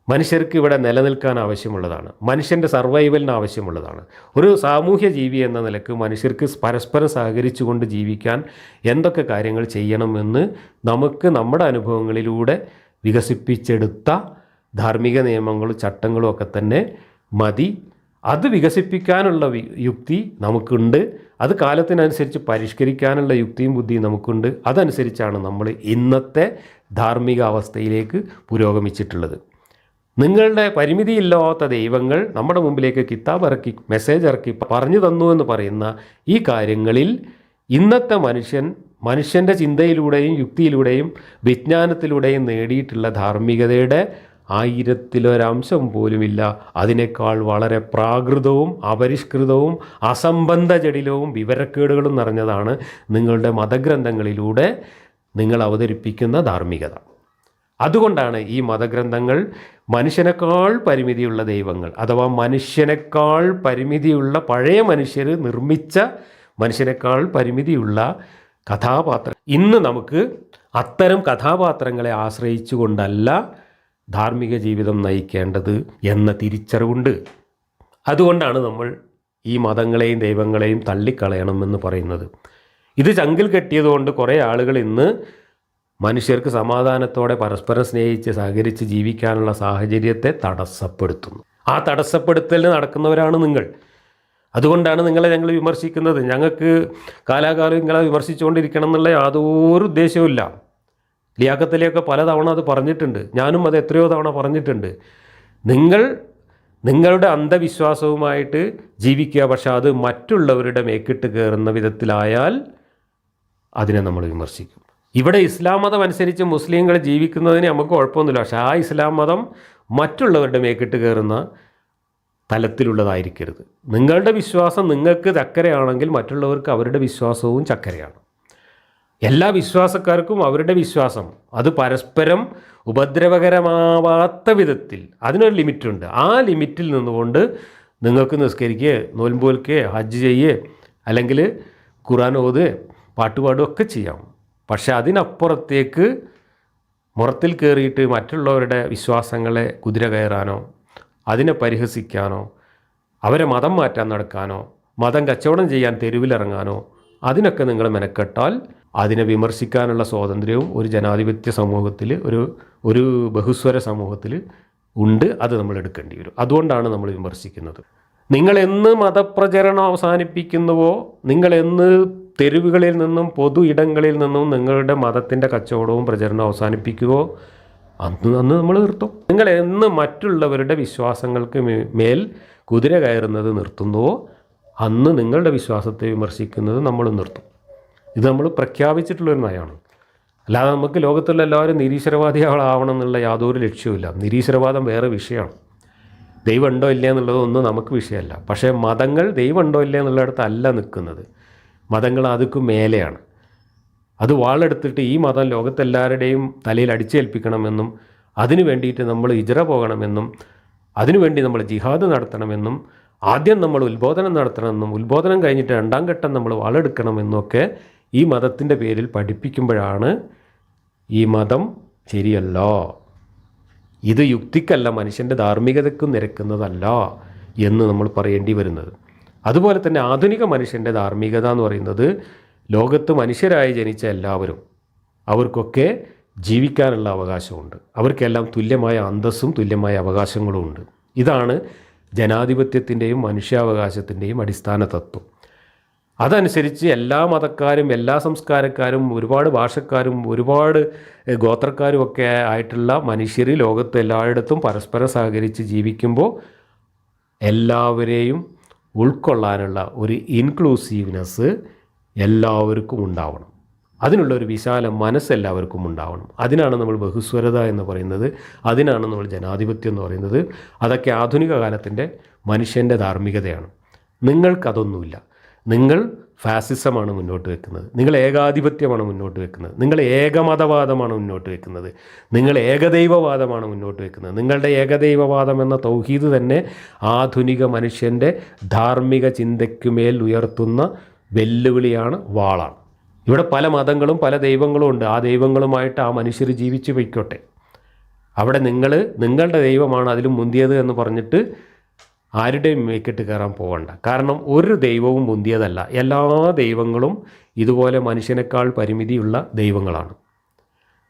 മനുഷ്യർക്ക് ഇവിടെ നിലനിൽക്കാൻ ആവശ്യമുള്ളതാണ്, മനുഷ്യൻ്റെ സർവൈവലിന് ആവശ്യമുള്ളതാണ്. ഒരു സാമൂഹ്യ ജീവി എന്ന നിലക്ക് മനുഷ്യർക്ക് പരസ്പരം സഹകരിച്ചുകൊണ്ട് ജീവിക്കാൻ എന്തൊക്കെ കാര്യങ്ങൾ ചെയ്യണമെന്ന് നമുക്ക് നമ്മുടെ അനുഭവങ്ങളിലൂടെ വികസിപ്പിച്ചെടുത്ത ധാർമ്മിക നിയമങ്ങളും ചട്ടങ്ങളും ഒക്കെ തന്നെ മതി. അത് വികസിപ്പിക്കാനുള്ള യുക്തി നമുക്കുണ്ട്. അത് കാലത്തിനനുസരിച്ച് പരിഷ്കരിക്കാനുള്ള യുക്തിയും ബുദ്ധിയും നമുക്കുണ്ട്. അതനുസരിച്ചാണ് നമ്മൾ ഇന്നത്തെ ധാർമ്മിക അവസ്ഥയിലേക്ക് പുരോഗമിച്ചിട്ടുള്ളത്. നിങ്ങളുടെ പരിമിതിയില്ലാത്ത ദൈവങ്ങൾ നമ്മുടെ മുമ്പിലേക്ക് കിതാബ് ഇറക്കി മെസ്സേജ് ഇറക്കി പറഞ്ഞു തന്നു എന്ന് പറയുന്ന ഈ കാര്യങ്ങളിൽ ഇന്നത്തെ മനുഷ്യൻ്റെ ചിന്തയിലൂടെയും യുക്തിയിലൂടെയും വിജ്ഞാനത്തിലൂടെയും നേടിയിട്ടുള്ള ധാർമ്മികതയുടെ 1000-ലൊരംശം പോലുമില്ല. അതിനേക്കാൾ വളരെ പ്രാകൃതവും അപരിഷ്കൃതവും അസംബന്ധ ജടിലവും വിവരക്കേടുകളും നിറഞ്ഞതാണ് നിങ്ങളുടെ മതഗ്രന്ഥങ്ങളിലൂടെ നിങ്ങൾ അവതരിപ്പിക്കുന്ന ധാർമ്മികത. അതുകൊണ്ടാണ് ഈ മതഗ്രന്ഥങ്ങൾ മനുഷ്യനേക്കാൾ പരിമിതിയുള്ള ദൈവങ്ങൾ അഥവാ മനുഷ്യനേക്കാൾ പരിമിതിയുള്ള പഴയ മനുഷ്യർ നിർമ്മിച്ച മനുഷ്യനേക്കാൾ പരിമിതിയുള്ള കഥാപാത്രം. ഇന്ന് നമുക്ക് അത്തരം കഥാപാത്രങ്ങളെ ആശ്രയിച്ചുകൊണ്ടല്ല ധാർമ്മിക ജീവിതം നയിക്കേണ്ടത് എന്ന തിരിച്ചറിവുണ്ട്. അതുകൊണ്ടാണ് നമ്മൾ ഈ മതങ്ങളെയും ദൈവങ്ങളെയും തള്ളിക്കളയണമെന്ന് പറയുന്നത്. ഇത് ചങ്കിൽ കെട്ടിയതുകൊണ്ട് കുറേ ആളുകൾ ഇന്ന് മനുഷ്യർക്ക് സമാധാനത്തോടെ പരസ്പരം സ്നേഹിച്ച് സഹകരിച്ച് ജീവിക്കാനുള്ള സാഹചര്യത്തെ തടസ്സപ്പെടുത്തുന്നു. ആ തടസ്സപ്പെടുത്തലിന് നടക്കുന്നവരാണ് നിങ്ങൾ. അതുകൊണ്ടാണ് നിങ്ങളെ ഞങ്ങൾ വിമർശിക്കുന്നത്. ഞങ്ങൾക്ക് കാലാകാലം നിങ്ങളെ വിമർശിച്ചുകൊണ്ടിരിക്കണം എന്നുള്ള യാതൊരു ഉദ്ദേശവുമില്ല. ലിയാഖത്തിലെയൊക്കെ പലതവണ അത് പറഞ്ഞിട്ടുണ്ട്, ഞാനും അത് എത്രയോ തവണ പറഞ്ഞിട്ടുണ്ട്. നിങ്ങളുടെ അന്ധവിശ്വാസവുമായിട്ട് ജീവിക്കുക, പക്ഷെ അത് മറ്റുള്ളവരുടെ മേക്കിട്ട് കയറുന്ന വിധത്തിലായാൽ അതിനെ നമ്മൾ വിമർശിക്കും. ഇവിടെ ഇസ്ലാം മതം അനുസരിച്ച് മുസ്ലിങ്ങൾ ജീവിക്കുന്നതിന് നമുക്ക് കുഴപ്പമൊന്നുമില്ല. പക്ഷേ ആ ഇസ്ലാം മതം മറ്റുള്ളവരുടെ മേക്കിട്ട് കയറുന്ന തലത്തിലുള്ളതായിരിക്കരുത്. നിങ്ങളുടെ വിശ്വാസം നിങ്ങൾക്ക് ചക്കരയാണെങ്കിൽ മറ്റുള്ളവർക്ക് അവരുടെ വിശ്വാസവും ചക്കരയാണ്. എല്ലാ വിശ്വാസക്കാർക്കും അവരുടെ വിശ്വാസം അത് പരസ്പരം ഉപദ്രവകരമാവാത്ത വിധത്തിൽ അതിനൊരു ലിമിറ്റുണ്ട്. ആ ലിമിറ്റിൽ നിന്നുകൊണ്ട് നിങ്ങൾക്ക് നിസ്കരിക്കുക, നോൽമ്പ് നോൽക്കുക, ഹജ്ജ് ചെയ്യുക, അല്ലെങ്കിൽ ഖുർആൻ ഓതുക, പാട്ടുപാടുകയൊക്കെ ചെയ്യാം. പക്ഷെ അതിനപ്പുറത്തേക്ക് മുറത്തിൽ കയറിയിട്ട് മറ്റുള്ളവരുടെ വിശ്വാസങ്ങളെ കുതിര കയറാനോ അതിനെ പരിഹസിക്കാനോ അവരെ മതം മാറ്റാൻ നടക്കാനോ മതം കച്ചവടം ചെയ്യാൻ തെരുവിലിറങ്ങാനോ അതിനൊക്കെ നിങ്ങൾ മെനക്കെട്ടാൽ അതിനെ വിമർശിക്കാനുള്ള സ്വാതന്ത്ര്യവും ഒരു ജനാധിപത്യ സമൂഹത്തിൽ ഒരു ബഹുസ്വര സമൂഹത്തിൽ ഉണ്ട്. അത് നമ്മൾ എടുക്കേണ്ടി വരും. അതുകൊണ്ടാണ് നമ്മൾ വിമർശിക്കുന്നത്. നിങ്ങളെന്ന് മതപ്രചരണം അവസാനിപ്പിക്കുന്നുവോ, നിങ്ങളെന്ന് തെരുവുകളിൽ നിന്നും പൊതു ഇടങ്ങളിൽ നിന്നും നിങ്ങളുടെ മതത്തിൻ്റെ കച്ചവടവും പ്രചരണവും അവസാനിപ്പിക്കുമോ അന്ന് നമ്മൾ നിർത്തും. നിങ്ങൾ എന്ന് മറ്റുള്ളവരുടെ വിശ്വാസങ്ങൾക്ക് മേൽ കുതിര കയറുന്നത് നിർത്തുന്നുവോ അന്ന് നിങ്ങളുടെ വിശ്വാസത്തെ വിമർശിക്കുന്നത് നമ്മൾ നിർത്തും. ഇത് നമ്മൾ പ്രഖ്യാപിച്ചിട്ടുള്ളൊരു നയമാണ്. അല്ലാതെ നമുക്ക് ലോകത്തുള്ള എല്ലാവരും നിരീശ്വരവാദികളാവണം എന്നുള്ള യാതൊരു ലക്ഷ്യവുമില്ല. നിരീശ്വരവാദം വേറെ വിഷയമാണ്. ദൈവം ഉണ്ടോ ഇല്ല എന്നുള്ളതൊന്നും നമുക്ക് വിഷയമല്ല. പക്ഷേ മതങ്ങൾ ദൈവം ഉണ്ടോ ഇല്ല എന്നുള്ളിടത്തല്ല നിൽക്കുന്നത്. മതങ്ങൾ അതുക്ക് മേലെയാണ്. അത് വാളെടുത്തിട്ട് ഈ മതം ലോകത്തെല്ലാവരുടെയും തലയിൽ അടിച്ചേൽപ്പിക്കണമെന്നും അതിനു വേണ്ടിയിട്ട് നമ്മൾ ഹിജ്റ പോകണമെന്നും അതിനുവേണ്ടി നമ്മൾ ജിഹാദ് നടത്തണമെന്നും ആദ്യം നമ്മൾ ഉത്ബോധനം നടത്തണമെന്നും ഉത്ബോധനം കഴിഞ്ഞിട്ട് രണ്ടാം ഘട്ടം നമ്മൾ വാളെടുക്കണമെന്നൊക്കെ ഈ മതത്തിൻ്റെ പേരിൽ പഠിപ്പിക്കുമ്പോഴാണ് ഈ മതം ശരിയല്ല, ഇത് യുക്തിക്കല്ല, മനുഷ്യൻ്റെ ധാർമ്മികതയ്ക്കും നിരക്കുന്നതല്ല എന്ന് നമ്മൾ പറയേണ്ടി വരുന്നത്. അതുപോലെ തന്നെ ആധുനിക മനുഷ്യൻ്റെ ധാർമ്മികത എന്ന് പറയുന്നത് ലോകത്ത് മനുഷ്യരായി ജനിച്ച എല്ലാവരും അവർക്കൊക്കെ ജീവിക്കാനുള്ള അവകാശമുണ്ട്. അവർക്കെല്ലാം തുല്യമായ അന്തസ്സും തുല്യമായ അവകാശങ്ങളും ഉണ്ട്. ഇതാണ് ജനാധിപത്യത്തിൻ്റെയും മനുഷ്യാവകാശത്തിൻ്റെയും അടിസ്ഥാന തത്വം. അതനുസരിച്ച് എല്ലാ മതക്കാരും എല്ലാ സംസ്കാരക്കാരും ഒരുപാട് ഭാഷക്കാരും ഒരുപാട് ഗോത്രക്കാരും ഒക്കെ ആയിട്ടുള്ള മനുഷ്യർ ലോകത്ത് എല്ലായിടത്തും പരസ്പരം സഹകരിച്ച് ജീവിക്കുമ്പോൾ എല്ലാവരെയും ഉൾക്കൊള്ളാനുള്ള ഒരു ഇൻക്ലൂസീവ്നെസ് എല്ലാവർക്കും ഉണ്ടാവണം. അതിനുള്ളൊരു വിശാല മനസ്സെല്ലാവർക്കും ഉണ്ടാവണം. അതിനാണ് നമ്മൾ ബഹുസ്വരത എന്ന് പറയുന്നത്, അതിനാണ് നമ്മൾ ജനാധിപത്യം എന്ന് പറയുന്നത്. അതൊക്കെ ആധുനിക കാലത്തിൻ്റെ മനുഷ്യൻ്റെ ധാർമ്മികതയാണ്. നിങ്ങൾക്കതൊന്നുമില്ല. നിങ്ങൾ ഫാസിസമാണ് മുന്നോട്ട് വെക്കുന്നത്, നിങ്ങൾ ഏകാധിപത്യമാണ് മുന്നോട്ട് വെക്കുന്നത്, നിങ്ങൾ ഏകമതവാദമാണ് മുന്നോട്ട് വെക്കുന്നത്, നിങ്ങൾ ഏകദൈവവാദമാണ് മുന്നോട്ട് വെക്കുന്നത്. നിങ്ങളുടെ ഏകദൈവവാദം എന്ന തൗഹീദ് തന്നെ ആധുനിക മനുഷ്യൻ്റെ ധാർമ്മിക ചിന്തയ്ക്കുമേൽ ഉയർത്തുന്ന വെല്ലുവിളിയാണ്, വാളാണ്. ഇവിടെ പല മതങ്ങളും പല ദൈവങ്ങളും ഉണ്ട്. ആ ദൈവങ്ങളുമായിട്ട് ആ മനുഷ്യർ ജീവിച്ചു പോയിക്കോട്ടെ. അവിടെ നിങ്ങളുടെ ദൈവമാണ് അതിലും മുന്തിയത് എന്ന് പറഞ്ഞിട്ട് ആരുടെയും മേക്കിട്ട് കയറാൻ പോകണ്ട. കാരണം ഒരു ദൈവവും മുന്തിയതല്ല. എല്ലാ ദൈവങ്ങളും ഇതുപോലെ മനുഷ്യനേക്കാൾ പരിമിതിയുള്ള ദൈവങ്ങളാണ്.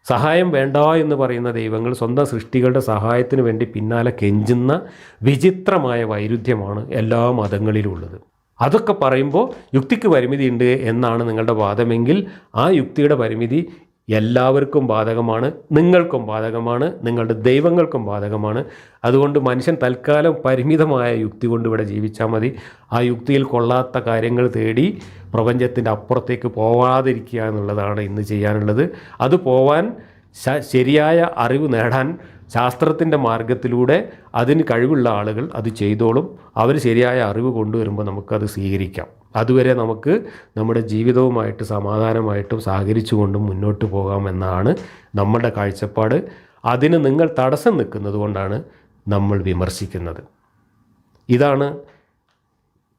സഹായം വേണ്ട എന്ന് പറയുന്ന ദൈവങ്ങൾ സ്വന്തം സൃഷ്ടികളുടെ സഹായത്തിന് വേണ്ടി പിന്നാലെ കെഞ്ചുന്ന വിചിത്രമായ വൈരുദ്ധ്യമാണ് എല്ലാ മതങ്ങളിലും ഉള്ളത്. അതൊക്കെ പറയുമ്പോൾ യുക്തിക്ക് പരിമിതിയുണ്ട് എന്നാണ് നിങ്ങളുടെ വാദമെങ്കിൽ ആ യുക്തിയുടെ പരിമിതി എല്ലാവർക്കും ബാധകമാണ്, നിങ്ങൾക്കും ബാധകമാണ്, നിങ്ങളുടെ ദൈവങ്ങൾക്കും ബാധകമാണ്. അതുകൊണ്ട് മനുഷ്യൻ തൽക്കാലം പരിമിതമായ യുക്തി കൊണ്ട് ഇവിടെ ജീവിച്ചാൽ മതി. ആ യുക്തിയിൽ കൊള്ളാത്ത കാര്യങ്ങൾ തേടി പ്രപഞ്ചത്തിൻ്റെ അപ്പുറത്തേക്ക് പോവാതിരിക്കുക എന്നുള്ളതാണ് ഇന്ന് ചെയ്യാനുള്ളത്. അത് പോവാൻ ശരിയായ അറിവ് നേടാൻ ശാസ്ത്രത്തിൻ്റെ മാർഗത്തിലൂടെ അതിന് കഴിവുള്ള ആളുകൾ അത് ചെയ്തോളും. അവർ ശരിയായ അറിവ് കൊണ്ടുവരുമ്പോൾ നമുക്കത് സ്വീകരിക്കാം. അതുവരെ നമുക്ക് നമ്മുടെ ജീവിതവുമായിട്ട് സമാധാനമായിട്ടും സഹകരിച്ചുകൊണ്ടും മുന്നോട്ട് പോകാമെന്നാണ് നമ്മുടെ കാഴ്ചപ്പാട്. അതിന് നിങ്ങൾ തടസ്സം നിൽക്കുന്നത് കൊണ്ടാണ് നമ്മൾ വിമർശിക്കുന്നത്. ഇതാണ്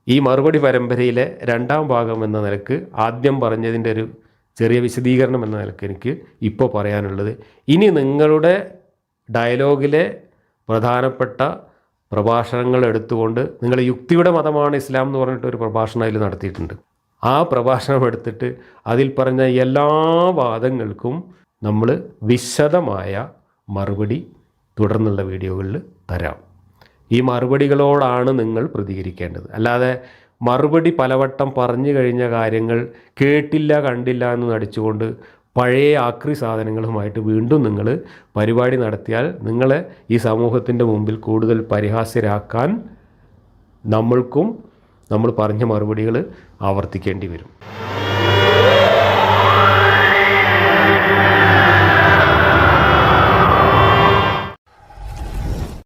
ഈ മറുപടി പരമ്പരയിലെ രണ്ടാം ഭാഗം എന്ന നിലക്ക് ആദ്യം പറഞ്ഞതിൻ്റെ ഒരു ചെറിയ വിശദീകരണം എന്ന നിലക്ക് എനിക്ക് ഇപ്പോൾ പറയാനുള്ളത്. ഇനി നിങ്ങളുടെ ഡയലോഗിലെ പ്രധാനപ്പെട്ട പ്രഭാഷണങ്ങൾ എടുത്തുകൊണ്ട് നിങ്ങൾ യുക്തിയുടെ മതമാണ് ഇസ്ലാം എന്ന് പറഞ്ഞിട്ട് ഒരു പ്രഭാഷണം അതിൽ നടത്തിയിട്ടുണ്ട്. ആ പ്രഭാഷണം എടുത്തിട്ട് അതിൽ പറഞ്ഞ എല്ലാ വാദങ്ങൾക്കും നമ്മൾ വിശദമായ മറുപടി തുടർന്നുള്ള വീഡിയോകളിൽ തരാം. ഈ മറുപടികളോടാണ് നിങ്ങൾ പ്രതികരിക്കേണ്ടത്. അല്ലാതെ മറുപടി പലവട്ടം പറഞ്ഞു കഴിഞ്ഞ കാര്യങ്ങൾ കേട്ടില്ല കണ്ടില്ല എന്ന് നടിച്ചുകൊണ്ട് പഴയ ആക്രി സാധനങ്ങളുമായിട്ട് വീണ്ടും നിങ്ങൾ പരിപാടി നടത്തിയാൽ നിങ്ങളെ ഈ സമൂഹത്തിൻ്റെ മുമ്പിൽ കൂടുതൽ പരിഹാസ്യരാക്കാൻ നമ്മൾക്കും നമ്മൾ പറഞ്ഞ മറുപടികൾ ആവർത്തിക്കേണ്ടി വരും.